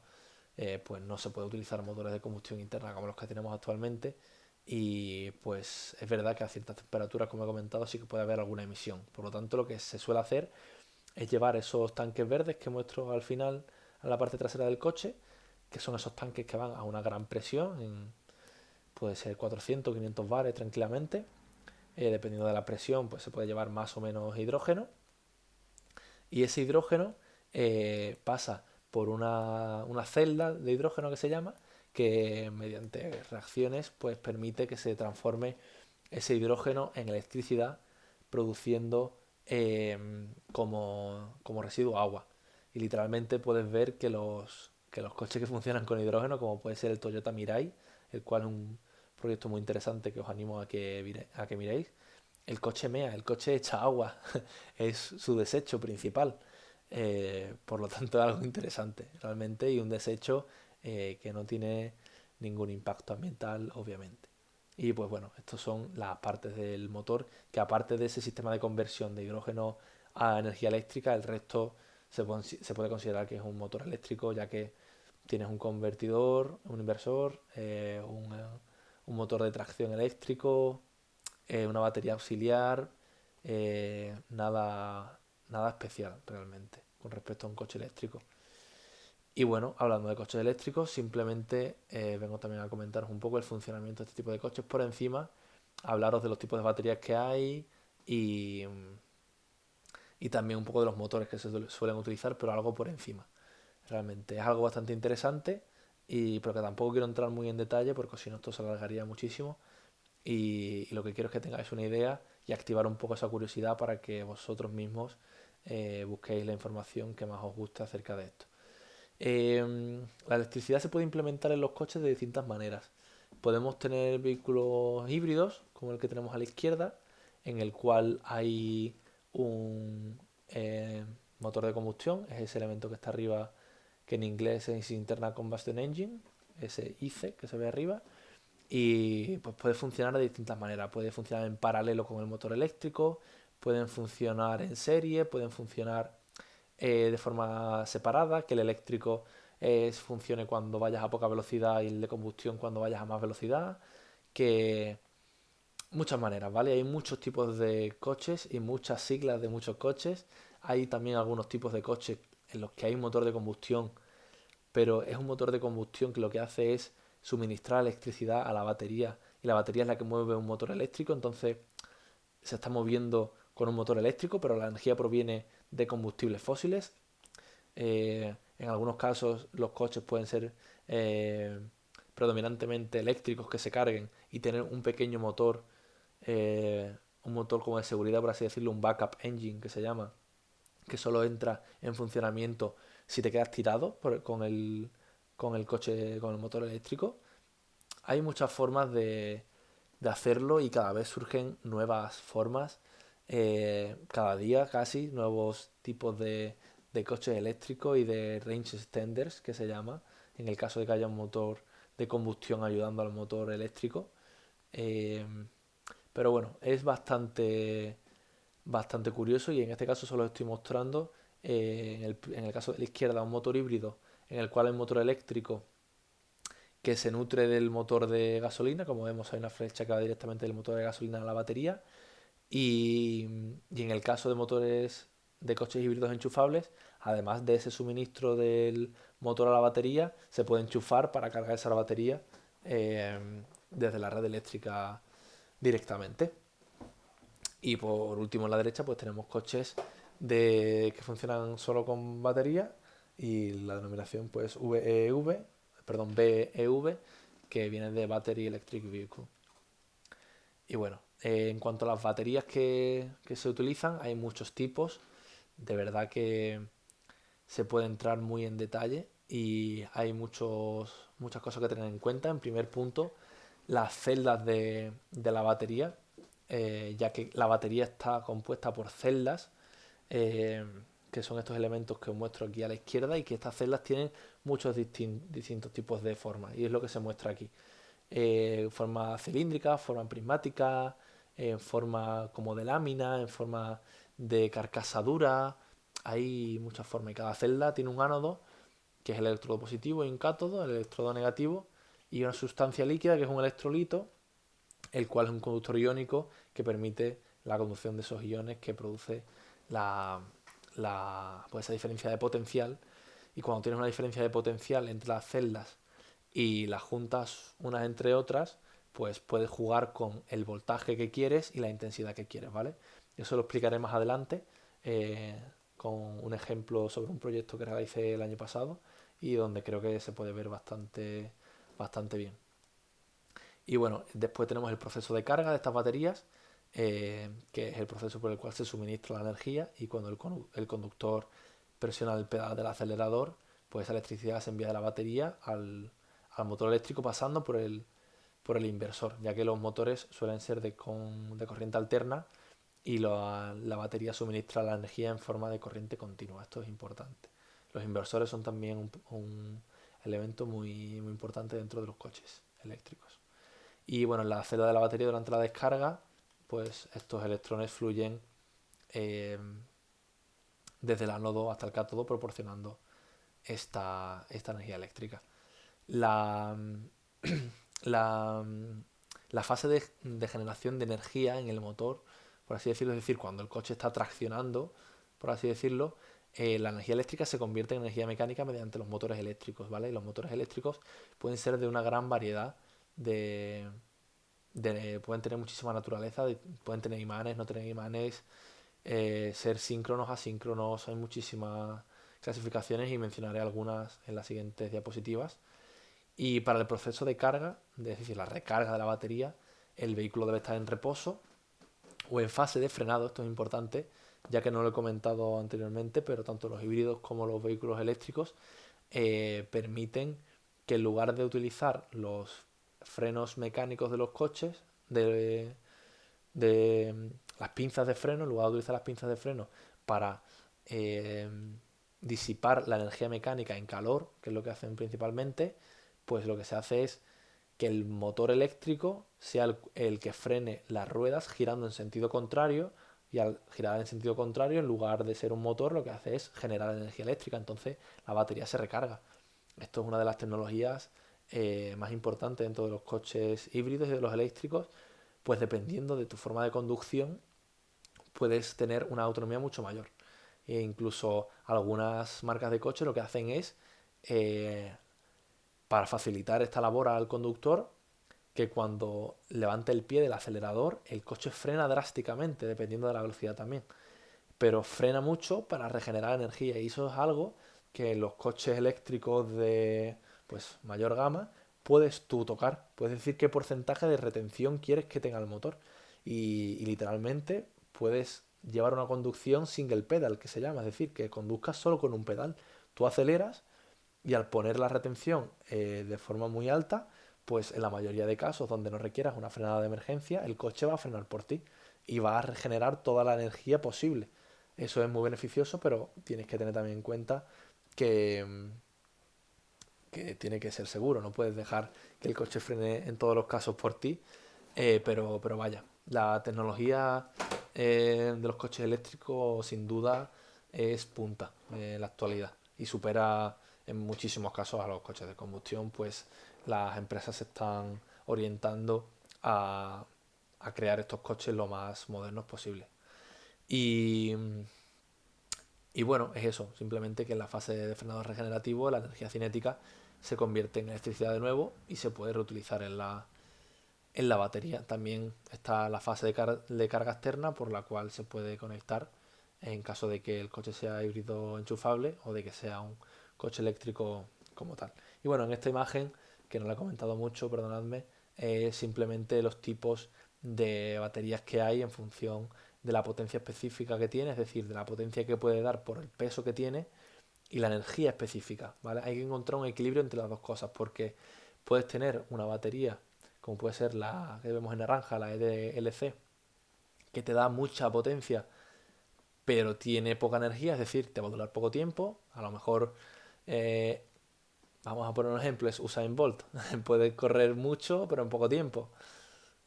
Pues no se puede utilizar motores de combustión interna como los que tenemos actualmente. Y pues es verdad que a ciertas temperaturas, como he comentado, sí que puede haber alguna emisión. Por lo tanto, lo que se suele hacer es llevar esos tanques verdes que muestro al final, a la parte trasera del coche, que son esos tanques que van a una gran presión, puede ser 400, 500 bares tranquilamente. Dependiendo de la presión, pues se puede llevar más o menos hidrógeno. Y ese hidrógeno pasa por una celda de hidrógeno que se llama, que mediante reacciones pues permite que se transforme ese hidrógeno en electricidad, produciendo como residuo agua. Y literalmente puedes ver que los coches que funcionan con hidrógeno, como puede ser el Toyota Mirai, el cual es un proyecto muy interesante que os animo a que miréis, el coche mea, el coche echa agua, es su desecho principal. Por lo tanto es algo interesante realmente y un desecho que no tiene ningún impacto ambiental, obviamente. Y pues bueno, estos son las partes del motor que aparte de ese sistema de conversión de hidrógeno a energía eléctrica, el resto se puede considerar que es un motor eléctrico, ya que tienes un convertidor, un inversor, un motor de tracción eléctrico, una batería auxiliar, nada, nada especial realmente con respecto a un coche eléctrico. Y bueno, hablando de coches eléctricos, simplemente vengo también a comentaros un poco el funcionamiento de este tipo de coches por encima, hablaros de los tipos de baterías que hay y, y también un poco de los motores que se suelen utilizar, pero algo por encima. Realmente es algo bastante interesante, pero que tampoco quiero entrar muy en detalle porque si no esto se alargaría muchísimo y lo que quiero es que tengáis una idea y activar un poco esa curiosidad para que vosotros mismos busquéis la información que más os guste acerca de esto. La electricidad se puede implementar en los coches de distintas maneras. Podemos tener vehículos híbridos, como el que tenemos a la izquierda, en el cual hay un motor de combustión, es ese elemento que está arriba, que en inglés es Internal Combustion Engine, ese IC que se ve arriba, y pues puede funcionar de distintas maneras. Puede funcionar en paralelo con el motor eléctrico, pueden funcionar en serie, pueden funcionar de forma separada, que el eléctrico funcione cuando vayas a poca velocidad y el de combustión cuando vayas a más velocidad, que muchas maneras, ¿vale? Hay muchos tipos de coches y muchas siglas de muchos coches. Hay también algunos tipos de coches en los que hay un motor de combustión, pero es un motor de combustión que lo que hace es suministrar electricidad a la batería y la batería es la que mueve un motor eléctrico, entonces se está moviendo con un motor eléctrico, pero la energía proviene de combustibles fósiles. En algunos casos los coches pueden ser predominantemente eléctricos que se carguen y tener un pequeño motor, un motor como de seguridad, por así decirlo, un backup engine que se llama, que solo entra en funcionamiento si te quedas tirado con el coche, con el motor eléctrico. Hay muchas formas de hacerlo y cada vez surgen nuevas formas, cada día casi, nuevos tipos de coches eléctricos y de range extenders que se llama, en el caso de que haya un motor de combustión ayudando al motor eléctrico. Eh, pero bueno, es bastante curioso y en este caso solo estoy mostrando en el caso de la izquierda un motor híbrido en el cual hay un motor eléctrico que se nutre del motor de gasolina, como vemos hay una flecha que va directamente del motor de gasolina a la batería y, y en el caso de motores de coches híbridos enchufables, además de ese suministro del motor a la batería, se puede enchufar para cargar esa batería eh, desde la red eléctrica directamente. Y por último en la derecha pues tenemos coches que funcionan solo con batería y la denominación pues BEV, que viene de Battery Electric Vehicle. Y bueno, en cuanto a las baterías que se utilizan, hay muchos tipos. De verdad que se puede entrar muy en detalle y hay muchas cosas que tener en cuenta. En primer punto, las celdas de la batería, ya que la batería está compuesta por celdas, eh, que son estos elementos que os muestro aquí a la izquierda y que estas celdas tienen muchos distintos tipos de formas y es lo que se muestra aquí. Forma cilíndrica, forma prismática, en forma como de lámina, en forma de carcasa dura. Hay muchas formas y cada celda tiene un ánodo, que es el electrodo positivo, y un cátodo, el electrodo negativo, y una sustancia líquida, que es un electrolito, el cual es un conductor iónico que permite la conducción de esos iones que produce la, pues esa diferencia de potencial. Y cuando tienes una diferencia de potencial entre las celdas y las juntas unas entre otras, pues puedes jugar con el voltaje que quieres y la intensidad que quieres, ¿vale? Eso lo explicaré más adelante eh, con un ejemplo sobre un proyecto que realicé el año pasado y donde creo que se puede ver bastante bien. Y bueno, después tenemos el proceso de carga de estas baterías, que es el proceso por el cual se suministra la energía y cuando el conductor presiona el pedal del acelerador, pues esa electricidad se envía de la batería al motor eléctrico pasando por el inversor, ya que los motores suelen ser de corriente alterna y la batería suministra la energía en forma de corriente continua. Esto es importante. Los inversores son también un elemento muy importante dentro de los coches eléctricos. Y bueno, en la celda de la batería durante la descarga, pues estos electrones fluyen eh, desde el ánodo hasta el cátodo proporcionando esta energía eléctrica. La, la, la fase de generación de energía en el motor, por así decirlo, es decir, cuando el coche está traccionando, por así decirlo, la energía eléctrica se convierte en energía mecánica mediante los motores eléctricos, ¿vale? Y los motores eléctricos pueden ser de una gran variedad pueden tener muchísima naturaleza, pueden tener imanes, no tener imanes, ser síncronos, asíncronos, hay muchísimas clasificaciones y mencionaré algunas en las siguientes diapositivas. Y para el proceso de carga, es decir, la recarga de la batería, el vehículo debe estar en reposo o en fase de frenado, esto es importante, ya que no lo he comentado anteriormente, pero tanto los híbridos como los vehículos eléctricos permiten que en lugar de utilizar los frenos mecánicos de los coches, de las pinzas de freno, en lugar de utilizar las pinzas de freno para eh, disipar la energía mecánica en calor, que es lo que hacen principalmente, pues lo que se hace es que el motor eléctrico sea el que frene las ruedas girando en sentido contrario, y al girar en sentido contrario, en lugar de ser un motor, lo que hace es generar energía eléctrica, entonces la batería se recarga. Esto es una de las tecnologías más importantes dentro de los coches híbridos y de los eléctricos, pues dependiendo de tu forma de conducción puedes tener una autonomía mucho mayor. E incluso algunas marcas de coche lo que hacen es, eh, para facilitar esta labor al conductor, que cuando levante el pie del acelerador, el coche frena drásticamente, dependiendo de la velocidad también. Pero frena mucho para regenerar energía. Y eso es algo que en los coches eléctricos de pues mayor gama puedes tú tocar. Puedes decir qué porcentaje de retención quieres que tenga el motor. Y literalmente puedes llevar una conducción single pedal, que se llama. Es decir, que conduzcas solo con un pedal. Tú aceleras y al poner la retención de forma muy alta, pues en la mayoría de casos donde no requieras una frenada de emergencia, el coche va a frenar por ti y va a regenerar toda la energía posible. Eso es muy beneficioso, pero tienes que tener también en cuenta que, que tiene que ser seguro. No puedes dejar que el coche frene en todos los casos por ti. Pero vaya, la tecnología de los coches eléctricos sin duda es punta en la actualidad y supera en muchísimos casos a los coches de combustión, pues las empresas se están orientando a, a crear estos coches lo más modernos posible. Y, y bueno, es eso, simplemente que en la fase de frenado regenerativo la energía cinética se convierte en electricidad de nuevo y se puede reutilizar en la batería. También está la fase de carga externa por la cual se puede conectar en caso de que el coche sea híbrido enchufable o de que sea un coche eléctrico como tal. Y bueno, en esta imagen, que no la he comentado mucho, perdonadme, simplemente los tipos de baterías que hay en función de la potencia específica que tiene, es decir, de la potencia que puede dar por el peso que tiene y la energía específica, ¿vale? Hay que encontrar un equilibrio entre las dos cosas porque puedes tener una batería como puede ser la que vemos en naranja, la EDLC, que te da mucha potencia pero tiene poca energía, es decir, te va a durar poco tiempo, a lo mejor eh, vamos a poner un ejemplo, es Usain Bolt, puede correr mucho pero en poco tiempo.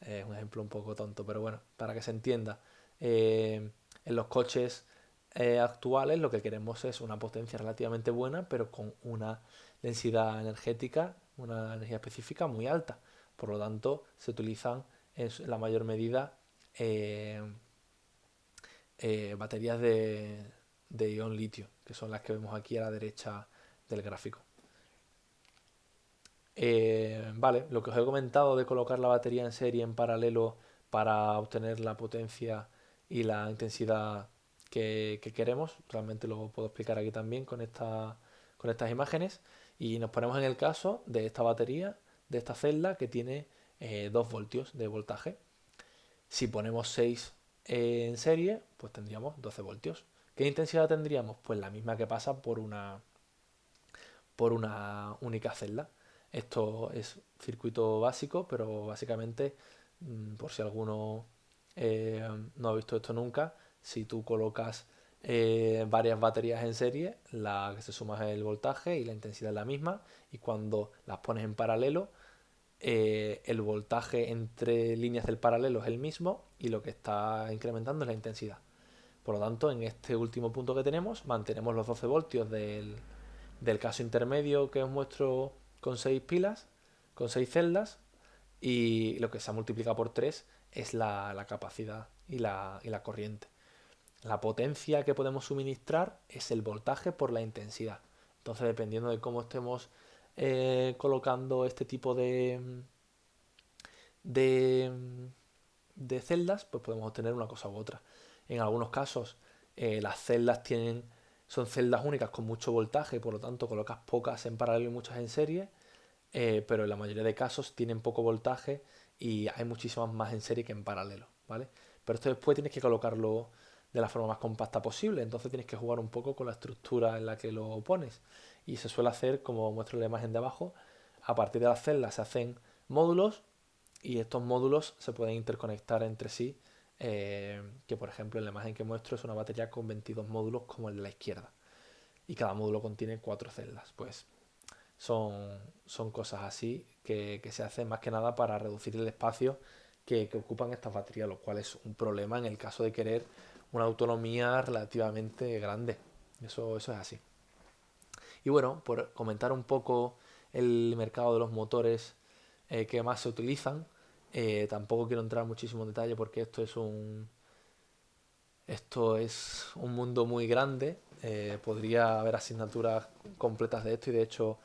Es un ejemplo un poco tonto, pero bueno, para que se entienda. En los coches actuales lo que queremos es una potencia relativamente buena, pero con una densidad energética, una energía específica muy alta. Por lo tanto, se utilizan en la mayor medida eh, baterías de ion litio, que son las que vemos aquí a la derecha del gráfico. Vale, lo que os he comentado de colocar la batería en serie en paralelo para obtener la potencia y la intensidad que queremos, realmente lo puedo explicar aquí también con estas imágenes. Y nos ponemos en el caso de esta batería, de esta celda que tiene 2 voltios de voltaje. Si ponemos 6 en serie, pues tendríamos 12 voltios. ¿Qué intensidad tendríamos? Pues la misma que pasa por una única celda. Esto es circuito básico, pero básicamente, por si alguno no he visto esto nunca. Si tú colocas varias baterías en serie, la que se suma es el voltaje y la intensidad es la misma, y cuando las pones en paralelo, el voltaje entre líneas del paralelo es el mismo y lo que está incrementando es la intensidad. Por lo tanto, en este último punto que tenemos, mantenemos los 12 voltios del caso intermedio que os muestro con 6 pilas, con 6 celdas, y lo que se ha multiplicado por 3 es la capacidad y la corriente. La potencia que podemos suministrar es el voltaje por la intensidad. Entonces, dependiendo de cómo estemos colocando este tipo de, de celdas, pues podemos obtener una cosa u otra. En algunos casos, las celdas son celdas únicas con mucho voltaje, por lo tanto colocas pocas en paralelo y muchas en serie, pero en la mayoría de casos tienen poco voltaje y hay muchísimas más en serie que en paralelo, ¿vale? Pero esto después tienes que colocarlo de la forma más compacta posible, entonces tienes que jugar un poco con la estructura en la que lo pones. Y se suele hacer, como muestro en la imagen de abajo, a partir de las celdas se hacen módulos y estos módulos se pueden interconectar entre sí, que por ejemplo en la imagen que muestro es una batería con 22 módulos como el de la izquierda. Y cada módulo contiene 4 celdas. Pues son cosas así que se hacen más que nada para reducir el espacio que ocupan estas baterías, lo cual es un problema en el caso de querer una autonomía relativamente grande. Eso es así. Y bueno, por comentar un poco el mercado de los motores que más se utilizan, tampoco quiero entrar muchísimo en detalle porque esto es un mundo muy grande. Podría haber asignaturas completas de esto y de hecho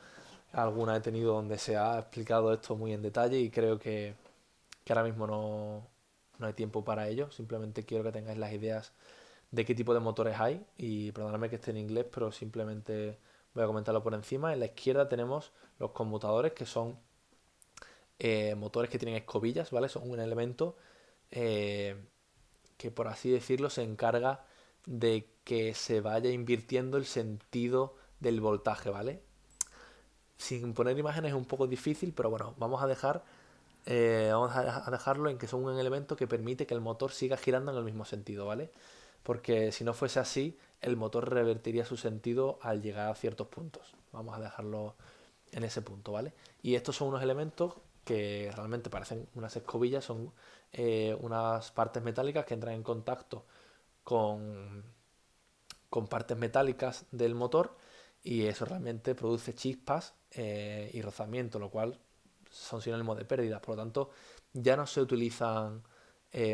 alguna he tenido donde se ha explicado esto muy en detalle y creo que ahora mismo no hay tiempo para ello. Simplemente quiero que tengáis las ideas de qué tipo de motores hay y perdonadme que esté en inglés, pero simplemente voy a comentarlo por encima. En la izquierda tenemos los conmutadores, que son motores que tienen escobillas, ¿vale? Son un elemento eh, que, por así decirlo, se encarga de que se vaya invirtiendo el sentido del voltaje, ¿vale? Sin poner imágenes es un poco difícil, pero bueno, vamos a dejarlo en que son un elemento que permite que el motor siga girando en el mismo sentido, ¿vale? Porque si no fuese así, el motor revertiría su sentido al llegar a ciertos puntos. Vamos a dejarlo en ese punto, ¿vale? Y estos son unos elementos que realmente parecen unas escobillas, son unas partes metálicas que entran en contacto con, con partes metálicas del motor y eso realmente produce chispas y rozamiento, lo cual son sinónimos de pérdidas. Por lo tanto, ya no se utilizan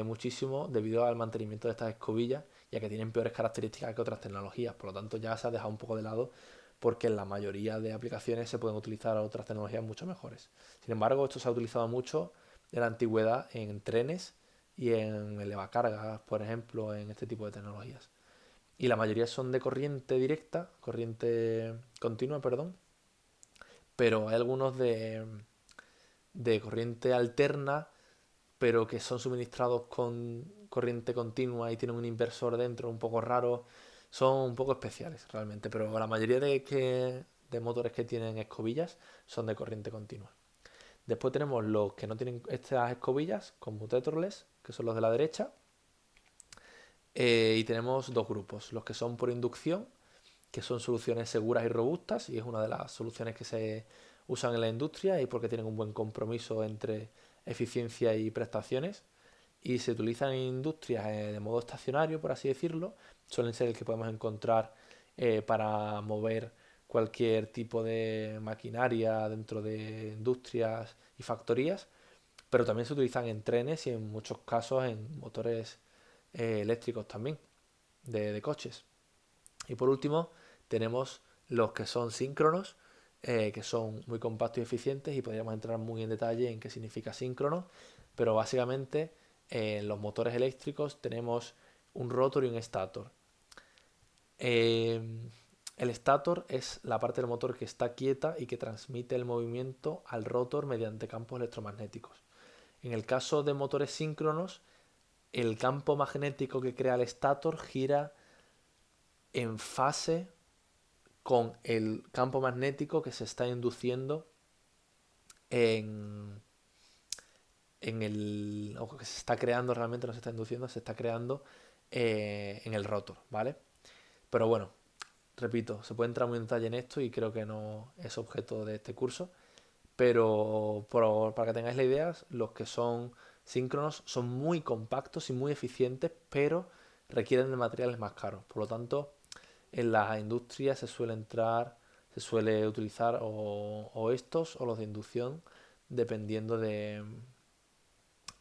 muchísimo debido al mantenimiento de estas escobillas, ya que tienen peores características que otras tecnologías. Por lo tanto, ya se ha dejado un poco de lado porque en la mayoría de aplicaciones se pueden utilizar otras tecnologías mucho mejores. Sin embargo, esto se ha utilizado mucho en la antigüedad en trenes y en elevacargas, por ejemplo, en este tipo de tecnologías. Y la mayoría son de corriente directa, corriente continua, perdón, pero hay algunos de corriente alterna, pero que son suministrados con corriente continua y tienen un inversor dentro un poco raro. Son un poco especiales realmente, pero la mayoría de motores que tienen escobillas son de corriente continua. Después tenemos los que no tienen estas escobillas, como Tetroless, que son los de la derecha. Y tenemos dos grupos, los que son por inducción, que son soluciones seguras y robustas, y es una de las soluciones que se usan en la industria y porque tienen un buen compromiso entre eficiencia y prestaciones. Y se utilizan en industrias de modo estacionario, por así decirlo. Suelen ser el que podemos encontrar para mover cualquier tipo de maquinaria dentro de industrias y factorías, pero también se utilizan en trenes y en muchos casos en motores eléctricos también, de coches. Y por último, tenemos los que son síncronos, que son muy compactos y eficientes y podríamos entrar muy en detalle en qué significa síncrono, pero básicamente en los motores eléctricos tenemos un rotor y un stator. Eh, el stator es la parte del motor que está quieta y que transmite el movimiento al rotor mediante campos electromagnéticos. En el caso de motores síncronos, el campo magnético que crea el stator gira en fase con el campo magnético que se está induciendo en, o que se está creando realmente, no se está induciendo, se está creando en el rotor, ¿vale? Pero bueno, repito, se puede entrar muy en detalle en esto y creo que no es objeto de este curso, pero para que tengáis la idea, los que son síncronos son muy compactos y muy eficientes, pero requieren de materiales más caros. Por lo tanto, en las industrias se suele utilizar o estos o los de inducción, dependiendo de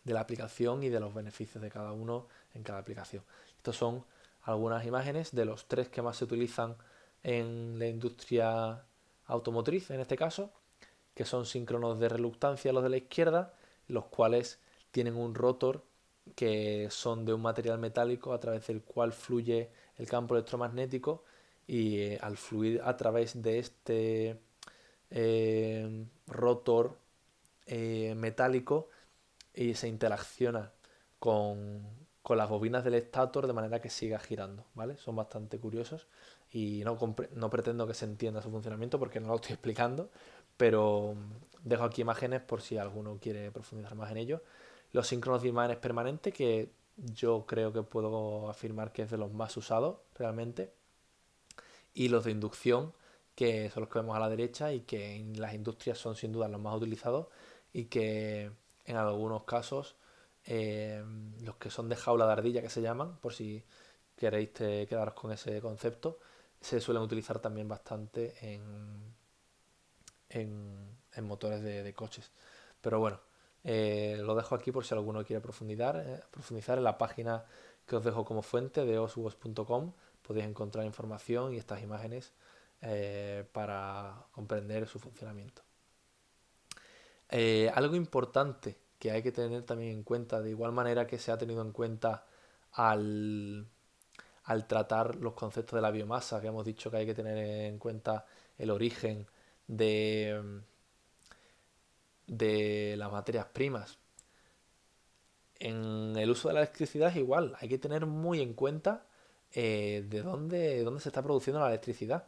la aplicación y de los beneficios de cada uno en cada aplicación. Estos son algunas imágenes de los tres que más se utilizan en la industria automotriz, en este caso, que son síncronos de reluctancia los de la izquierda, los cuales tienen un rotor que son de un material metálico a través del cual fluye el campo electromagnético y al fluir a través de este rotor metálico y se interacciona con, con las bobinas del estator de manera que siga girando, ¿vale? Son bastante curiosos y no pretendo que se entienda su funcionamiento porque no lo estoy explicando, pero dejo aquí imágenes por si alguno quiere profundizar más en ello. Los síncronos de imanes permanentes, que yo creo que puedo afirmar que es de los más usados realmente, y los de inducción, que son los que vemos a la derecha y que en las industrias son sin duda los más utilizados y que en algunos casos los que son de jaula de ardilla que se llaman, por si queréis quedaros con ese concepto, se suelen utilizar también bastante en motores de coches. Pero bueno, lo dejo aquí por si alguno quiere profundizar en la página que os dejo como fuente de oswos.com. Podéis encontrar información y estas imágenes para comprender su funcionamiento. Algo importante que hay que tener también en cuenta, de igual manera que se ha tenido en cuenta al, al tratar los conceptos de la biomasa, que hemos dicho que hay que tener en cuenta el origen de, de las materias primas. En el uso de la electricidad es igual, hay que tener muy en cuenta de dónde se está produciendo la electricidad.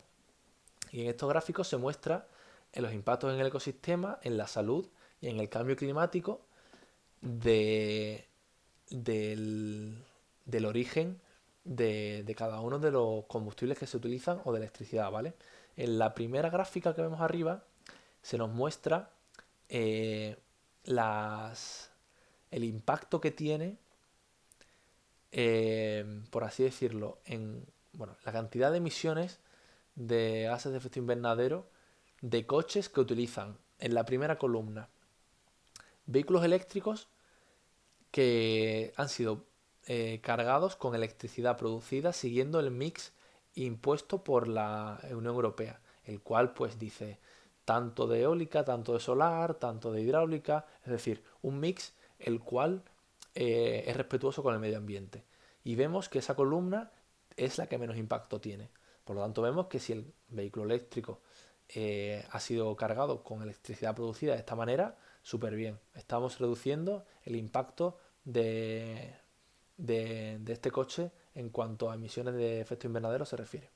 Y en estos gráficos se muestra en los impactos en el ecosistema, en la salud y en el cambio climático de, del, del origen de cada uno de los combustibles que se utilizan o de electricidad, ¿vale? En la primera gráfica que vemos arriba se nos muestra eh, las, el impacto que tiene, por así decirlo, en bueno, la cantidad de emisiones de gases de efecto invernadero de coches que utilizan en la primera columna vehículos eléctricos que han sido cargados con electricidad producida siguiendo el mix impuesto por la Unión Europea, el cual pues dice tanto de eólica, tanto de solar, tanto de hidráulica, es decir, un mix el cual es respetuoso con el medio ambiente. Y vemos que esa columna es la que menos impacto tiene. Por lo tanto, vemos que si el vehículo eléctrico ha sido cargado con electricidad producida de esta manera, súper bien. Estamos reduciendo el impacto de este coche en cuanto a emisiones de efecto invernadero se refiere.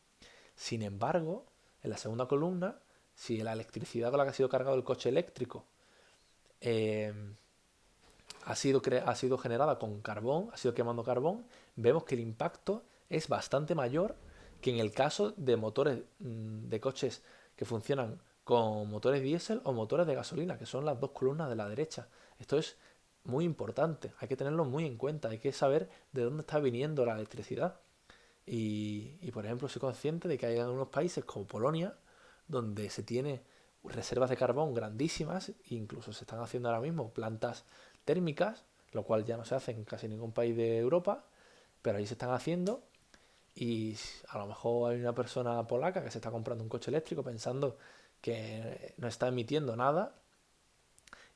Sin embargo, en la segunda columna, si la electricidad con la que ha sido cargado el coche eléctrico eh, ha sido generada con carbón, ha sido quemando carbón, vemos que el impacto es bastante mayor que en el caso de motores de coches que funcionan con motores diésel o motores de gasolina, que son las dos columnas de la derecha. Esto es muy importante, hay que tenerlo muy en cuenta, hay que saber de dónde está viniendo la electricidad. Por ejemplo, soy consciente de que hay algunos países como Polonia, donde se tiene reservas de carbón grandísimas, incluso se están haciendo ahora mismo plantas térmicas, lo cual ya no se hace en casi ningún país de Europa, pero ahí se están haciendo y a lo mejor hay una persona polaca que se está comprando un coche eléctrico pensando que no está emitiendo nada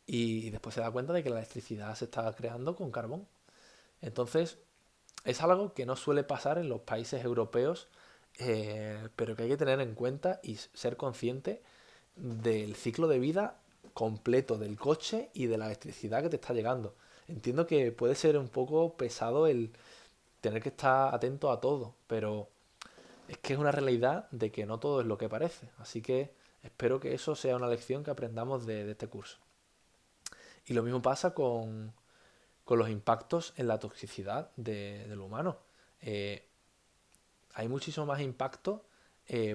y después se da cuenta de que la electricidad se está creando con carbón. Entonces, es algo que no suele pasar en los países europeos, pero que hay que tener en cuenta y ser consciente del ciclo de vida completo del coche y de la electricidad que te está llegando. Entiendo que puede ser un poco pesado el tener que estar atento a todo, pero es que es una realidad de que no todo es lo que parece. Así que espero que eso sea una lección que aprendamos de este curso. Y lo mismo pasa con los impactos en la toxicidad del humano. Eh, Hay muchísimo más impacto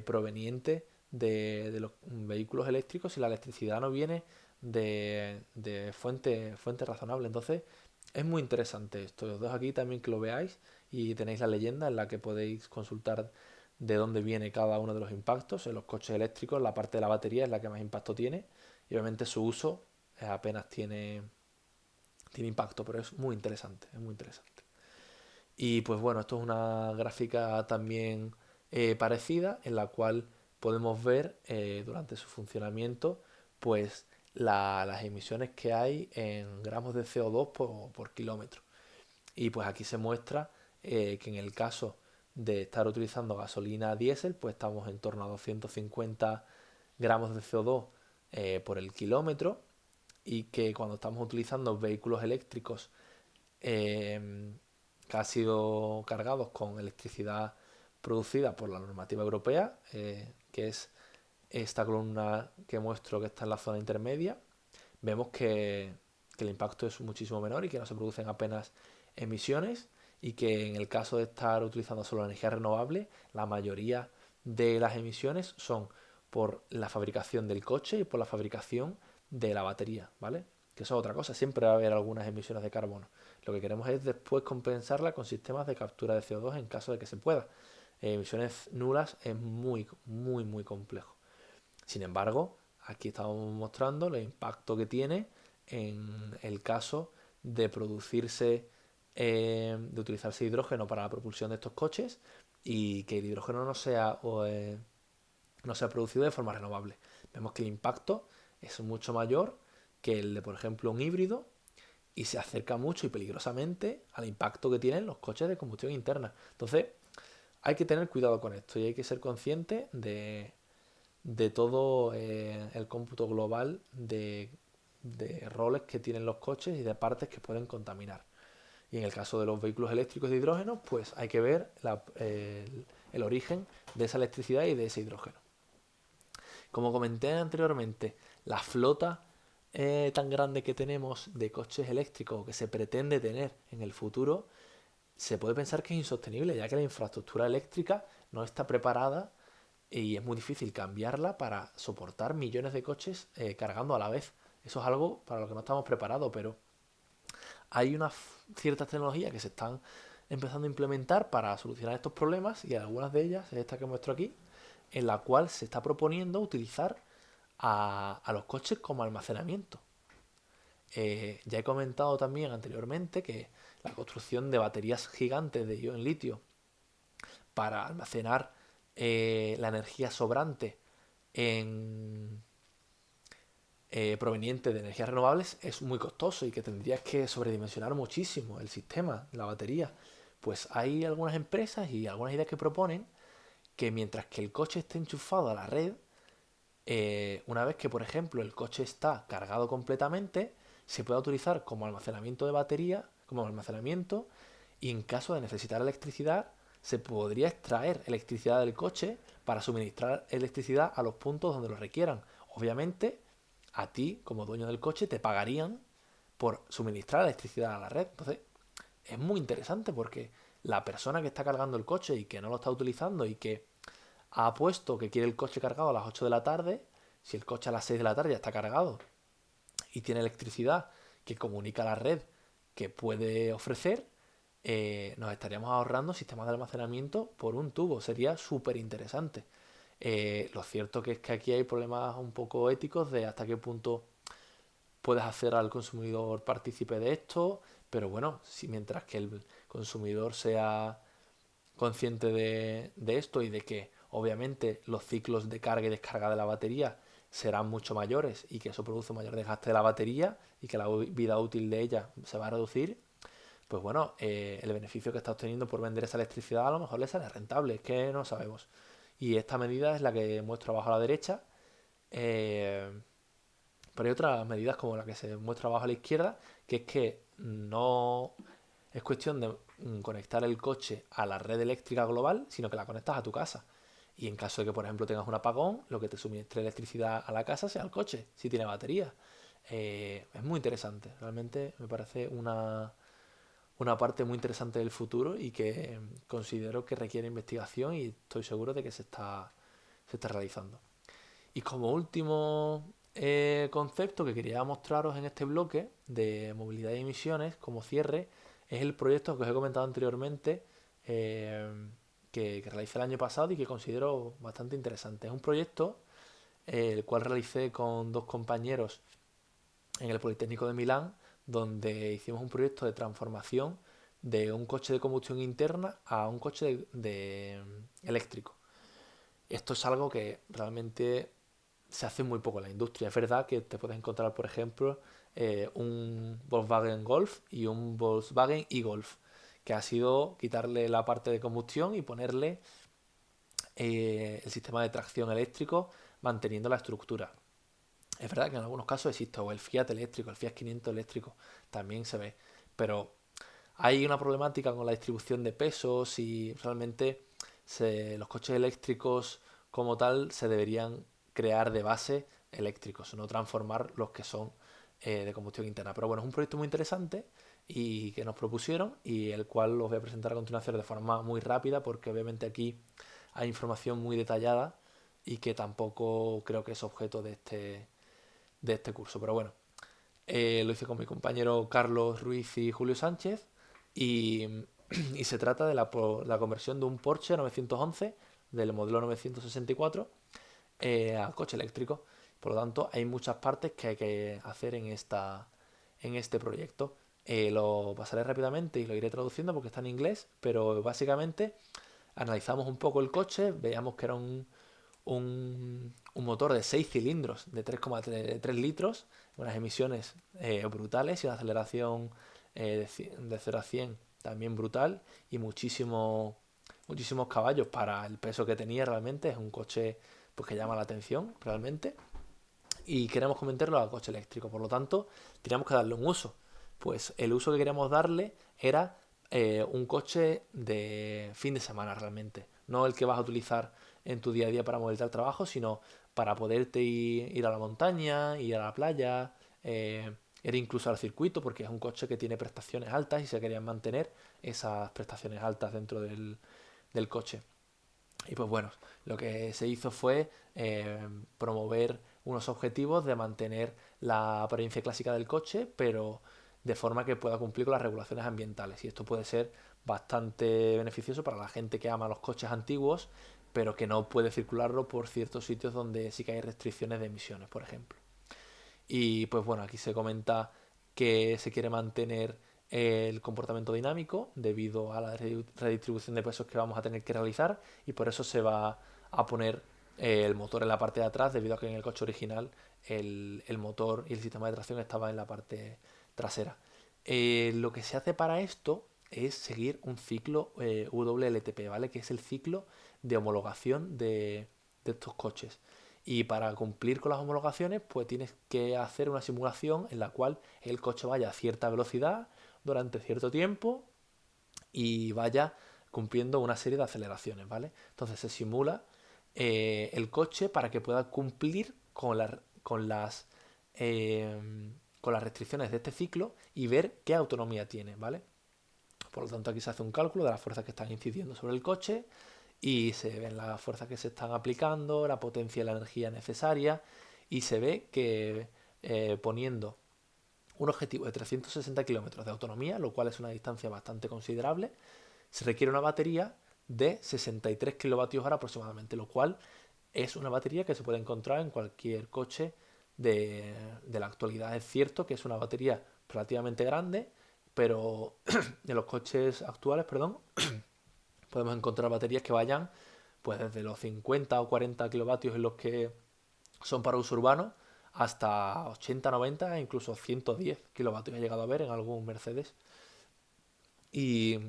proveniente de los vehículos eléctricos si la electricidad no viene de fuente razonable. Entonces, es muy interesante esto. Os dejo aquí también que lo veáis y tenéis la leyenda en la que podéis consultar de dónde viene cada uno de los impactos. En los coches eléctricos, la parte de la batería es la que más impacto tiene y obviamente su uso apenas tiene impacto, pero es muy interesante, es muy interesante. Y pues bueno, esto es una gráfica también parecida en la cual podemos ver durante su funcionamiento pues las emisiones que hay en gramos de CO2 por kilómetro. Y pues aquí se muestra que en el caso de estar utilizando gasolina diésel, pues estamos en torno a 250 gramos de CO2 por el kilómetro y que cuando estamos utilizando vehículos eléctricos eh, que han sido cargados con electricidad producida por la normativa europea, que es esta columna que muestro que está en la zona intermedia, vemos que el impacto es muchísimo menor y que no se producen apenas emisiones y que en el caso de estar utilizando solo energía renovable, la mayoría de las emisiones son por la fabricación del coche y por la fabricación de la batería, ¿vale? Que eso es otra cosa, siempre va a haber algunas emisiones de carbono. Lo que queremos es después compensarla con sistemas de captura de CO2 en caso de que se pueda. Emisiones nulas es muy, muy, muy complejo. Sin embargo, aquí estamos mostrando el impacto que tiene en el caso de producirse, de utilizarse hidrógeno para la propulsión de estos coches y que el hidrógeno no sea producido de forma renovable. Vemos que el impacto es mucho mayor que el de, por ejemplo, un híbrido y se acerca mucho y peligrosamente al impacto que tienen los coches de combustión interna. Entonces, hay que tener cuidado con esto y hay que ser consciente de todo el cómputo global de roles que tienen los coches y de partes que pueden contaminar. Y en el caso de los vehículos eléctricos de hidrógeno, pues hay que ver el origen de esa electricidad y de ese hidrógeno. Como comenté anteriormente, la flota tan grande que tenemos de coches eléctricos que se pretende tener en el futuro, se puede pensar que es insostenible, ya que la infraestructura eléctrica no está preparada y es muy difícil cambiarla para soportar millones de coches cargando a la vez. Eso es algo para lo que no estamos preparados, pero hay unas ciertas tecnologías que se están empezando a implementar para solucionar estos problemas y algunas de ellas es esta que muestro aquí, en la cual se está proponiendo utilizar a los coches como almacenamiento. Ya he comentado también anteriormente que la construcción de baterías gigantes de ion litio para almacenar la energía sobrante en, proveniente de energías renovables es muy costoso y que tendrías que sobredimensionar muchísimo el sistema, la batería. Pues hay algunas empresas y algunas ideas que proponen que mientras que el coche esté enchufado a la red, una vez que, por ejemplo, el coche está cargado completamente, se puede utilizar como almacenamiento de batería, como almacenamiento, y en caso de necesitar electricidad, se podría extraer electricidad del coche para suministrar electricidad a los puntos donde lo requieran. Obviamente, a ti, como dueño del coche, te pagarían por suministrar electricidad a la red. Entonces, es muy interesante porque la persona que está cargando el coche y que no lo está utilizando y que ha puesto que quiere el coche cargado a las 8 de la tarde, si el coche a las 6 de la tarde ya está cargado y tiene electricidad que comunica a la red que puede ofrecer, nos estaríamos ahorrando sistemas de almacenamiento por un tubo. Sería súper interesante. Lo cierto que es que aquí hay problemas un poco éticos de hasta qué punto puedes hacer al consumidor partícipe de esto, pero bueno, si mientras que el consumidor sea consciente de esto y de que obviamente los ciclos de carga y descarga de la batería serán mucho mayores y que eso produce mayor desgaste de la batería y que la vida útil de ella se va a reducir, pues bueno, el beneficio que está obteniendo por vender esa electricidad a lo mejor le sale rentable, es que no sabemos. Y esta medida es la que muestro abajo a la derecha, eh, pero hay otras medidas como la que se muestra abajo a la izquierda, que es que no es cuestión de conectar el coche a la red eléctrica global, sino que la conectas a tu casa. Y en caso de que, por ejemplo, tengas un apagón, lo que te suministre electricidad a la casa sea el coche, si tiene batería. Es muy interesante. Realmente me parece una parte muy interesante del futuro y que considero que requiere investigación y estoy seguro de que se está realizando. Y como último concepto que quería mostraros en este bloque de movilidad y emisiones, como cierre, es el proyecto que os he comentado anteriormente, eh, que realicé el año pasado y que considero bastante interesante. Es un proyecto el cual realicé con dos compañeros en el Politécnico de Milán, donde hicimos un proyecto de transformación de un coche de combustión interna a un coche eléctrico. Esto es algo que realmente se hace muy poco en la industria. Es verdad que te puedes encontrar, por ejemplo, un Volkswagen Golf y un Volkswagen e-Golf, que ha sido quitarle la parte de combustión y ponerle el sistema de tracción eléctrico manteniendo la estructura. Es verdad que en algunos casos existe, o el Fiat eléctrico, el Fiat 500 eléctrico, también se ve, pero hay una problemática con la distribución de pesos y realmente los coches eléctricos como tal se deberían crear de base eléctricos, no transformar los que son de combustión interna. Pero bueno, es un proyecto muy interesante y que nos propusieron y el cual los voy a presentar a continuación de forma muy rápida porque obviamente aquí hay información muy detallada y que tampoco creo que es objeto de este curso. Pero bueno, lo hice con mi compañero Carlos Ruiz y Julio Sánchez y, y se trata de la conversión de un Porsche 911 del modelo 964 a coche eléctrico. Por lo tanto, hay muchas partes que hay que hacer en este proyecto. Lo pasaré rápidamente y lo iré traduciendo porque está en inglés, pero básicamente analizamos un poco el coche, veíamos que era un motor de 6 cilindros de 3,3 litros, unas emisiones brutales y una aceleración de 0 a 100 también brutal y muchísimos caballos para el peso que tenía realmente. Es un coche pues, que llama la atención realmente y queremos convertirlo a coche eléctrico. Por lo tanto, teníamos que darle un uso. Pues el uso que queríamos darle era un coche de fin de semana realmente. No el que vas a utilizar en tu día a día para moverte al trabajo, sino para poderte ir a la montaña, ir a la playa, ir incluso al circuito, porque es un coche que tiene prestaciones altas y se querían mantener esas prestaciones altas dentro del coche. Y pues bueno, lo que se hizo fue promover unos objetivos de mantener la apariencia clásica del coche, pero de forma que pueda cumplir con las regulaciones ambientales. Y esto puede ser bastante beneficioso para la gente que ama los coches antiguos, pero que no puede circularlo por ciertos sitios donde sí que hay restricciones de emisiones, por ejemplo. Y pues bueno, aquí se comenta que se quiere mantener el comportamiento dinámico debido a la redistribución de pesos que vamos a tener que realizar y por eso se va a poner el motor en la parte de atrás debido a que en el coche original el motor y el sistema de tracción estaba en la parte trasera. Lo que se hace para esto es seguir un ciclo WLTP, ¿vale? Que es el ciclo de homologación de estos coches. Y para cumplir con las homologaciones, pues tienes que hacer una simulación en la cual el coche vaya a cierta velocidad durante cierto tiempo y vaya cumpliendo una serie de aceleraciones, ¿vale? Entonces se simula el coche para que pueda cumplir eh, con las restricciones de este ciclo y ver qué autonomía tiene, ¿vale? Por lo tanto, aquí se hace un cálculo de las fuerzas que están incidiendo sobre el coche y se ven las fuerzas que se están aplicando, la potencia y la energía necesaria y se ve que poniendo un objetivo de 360 kilómetros de autonomía, lo cual es una distancia bastante considerable, se requiere una batería de 63 kilovatios hora aproximadamente, lo cual es una batería que se puede encontrar en cualquier coche de la actualidad. Es cierto que es una batería relativamente grande, pero en los coches actuales, perdón, podemos encontrar baterías que vayan pues desde los 50 o 40 kilovatios en los que son para uso urbano hasta 80, 90 e incluso 110 kilovatios he llegado a ver en algún Mercedes. Y,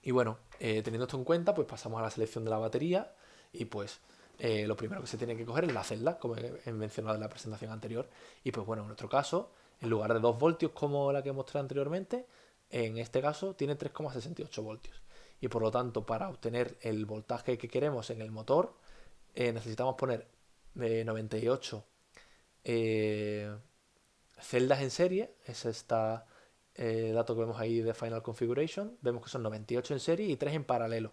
y bueno, teniendo esto en cuenta, pues pasamos a la selección de la batería y pues lo primero que se tiene que coger es la celda, como he mencionado en la presentación anterior. Y pues bueno, en nuestro caso, en lugar de 2 voltios como la que mostré anteriormente, en este caso tiene 3,68 voltios. Y por lo tanto, para obtener el voltaje que queremos en el motor, necesitamos poner 98 eh, celdas en serie, es este dato que vemos ahí de Final Configuration, vemos que son 98 en serie y 3 en paralelo,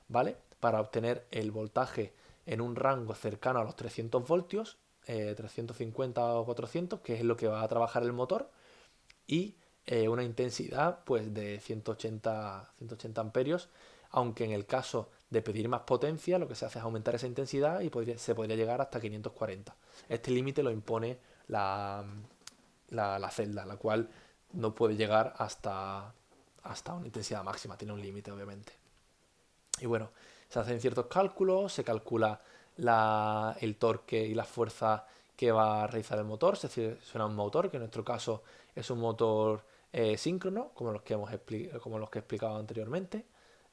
¿vale? Para obtener el voltaje en un rango cercano a los 300 voltios, 350 o 400, que es lo que va a trabajar el motor, y una intensidad pues de 180 amperios, aunque en el caso de pedir más potencia lo que se hace es aumentar esa intensidad y se podría llegar hasta 540. Este límite lo impone la celda, la cual no puede llegar hasta una intensidad máxima, tiene un límite obviamente. Y bueno, se hacen ciertos cálculos, se calcula el torque y la fuerza que va a realizar el motor, se selecciona un motor, que en nuestro caso es un motor síncrono, como los que como los que he explicado anteriormente,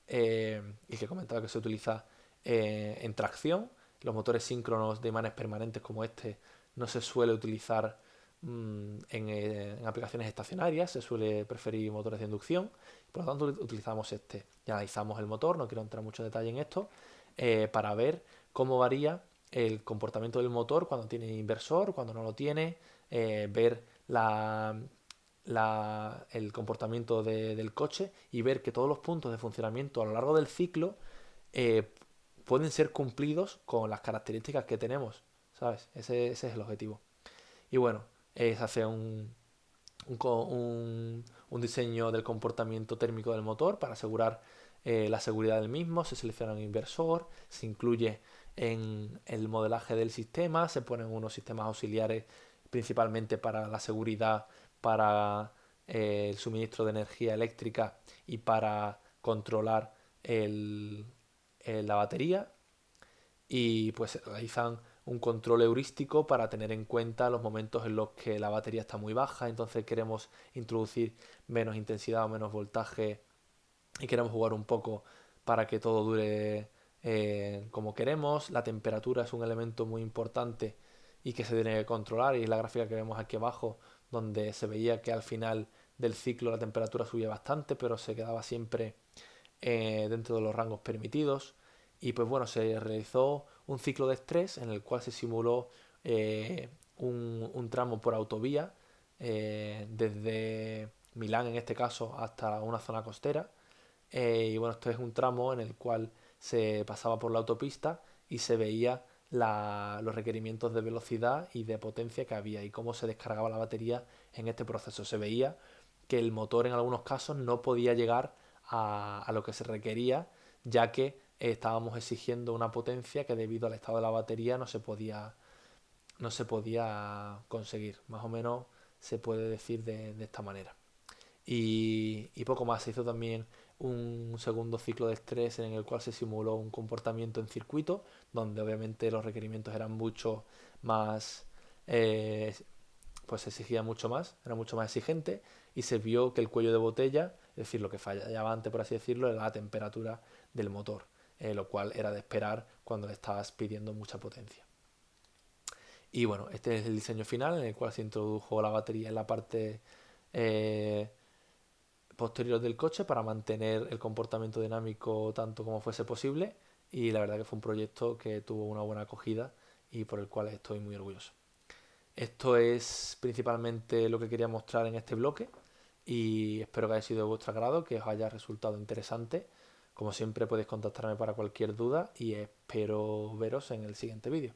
y que comentaba que se utiliza en tracción. Los motores síncronos de imanes permanentes como este no se suele utilizar en aplicaciones estacionarias, se suele preferir motores de inducción, por lo tanto utilizamos este y analizamos el motor, no quiero entrar mucho detalle en esto, para ver cómo varía el comportamiento del motor cuando tiene inversor, cuando no lo tiene, ver el comportamiento del coche y ver que todos los puntos de funcionamiento a lo largo del ciclo eh, pueden ser cumplidos con las características que tenemos, ¿sabes? Ese es el objetivo. Y bueno, se hace un diseño del comportamiento térmico del motor para asegurar la seguridad del mismo, se selecciona un inversor, se incluye en el modelaje del sistema, se ponen unos sistemas auxiliares principalmente para la seguridad, para el suministro de energía eléctrica y para controlar la batería, y pues realizan un control heurístico para tener en cuenta los momentos en los que la batería está muy baja, entonces queremos introducir menos intensidad o menos voltaje y queremos jugar un poco para que todo dure como queremos. La temperatura es un elemento muy importante y que se tiene que controlar, y es la gráfica que vemos aquí abajo, donde se veía que al final del ciclo la temperatura subía bastante, pero se quedaba siempre dentro de los rangos permitidos. Y pues bueno, se realizó un ciclo de estrés en el cual se simuló un tramo por autovía desde Milán en este caso hasta una zona costera. Y bueno, esto es un tramo en el cual se pasaba por la autopista y se veía los requerimientos de velocidad y de potencia que había y cómo se descargaba la batería en este proceso. Se veía que el motor en algunos casos no podía llegar a lo que se requería, ya que estábamos exigiendo una potencia que debido al estado de la batería no se podía conseguir. Más o menos se puede decir de esta manera. Y poco más, se hizo también un segundo ciclo de estrés en el cual se simuló un comportamiento en circuito, donde obviamente los requerimientos eran mucho más, eh, pues se exigía mucho más, era mucho más exigente, y se vio que el cuello de botella, es decir, lo que fallaba antes, por así decirlo, era la temperatura del motor, lo cual era de esperar cuando le estabas pidiendo mucha potencia. Y bueno, este es el diseño final en el cual se introdujo la batería en la parte eh, posterior del coche para mantener el comportamiento dinámico tanto como fuese posible, y la verdad que fue un proyecto que tuvo una buena acogida y por el cual estoy muy orgulloso. Esto es principalmente lo que quería mostrar en este bloque y espero que haya sido de vuestro agrado, que os haya resultado interesante. Como siempre podéis contactarme para cualquier duda y espero veros en el siguiente vídeo.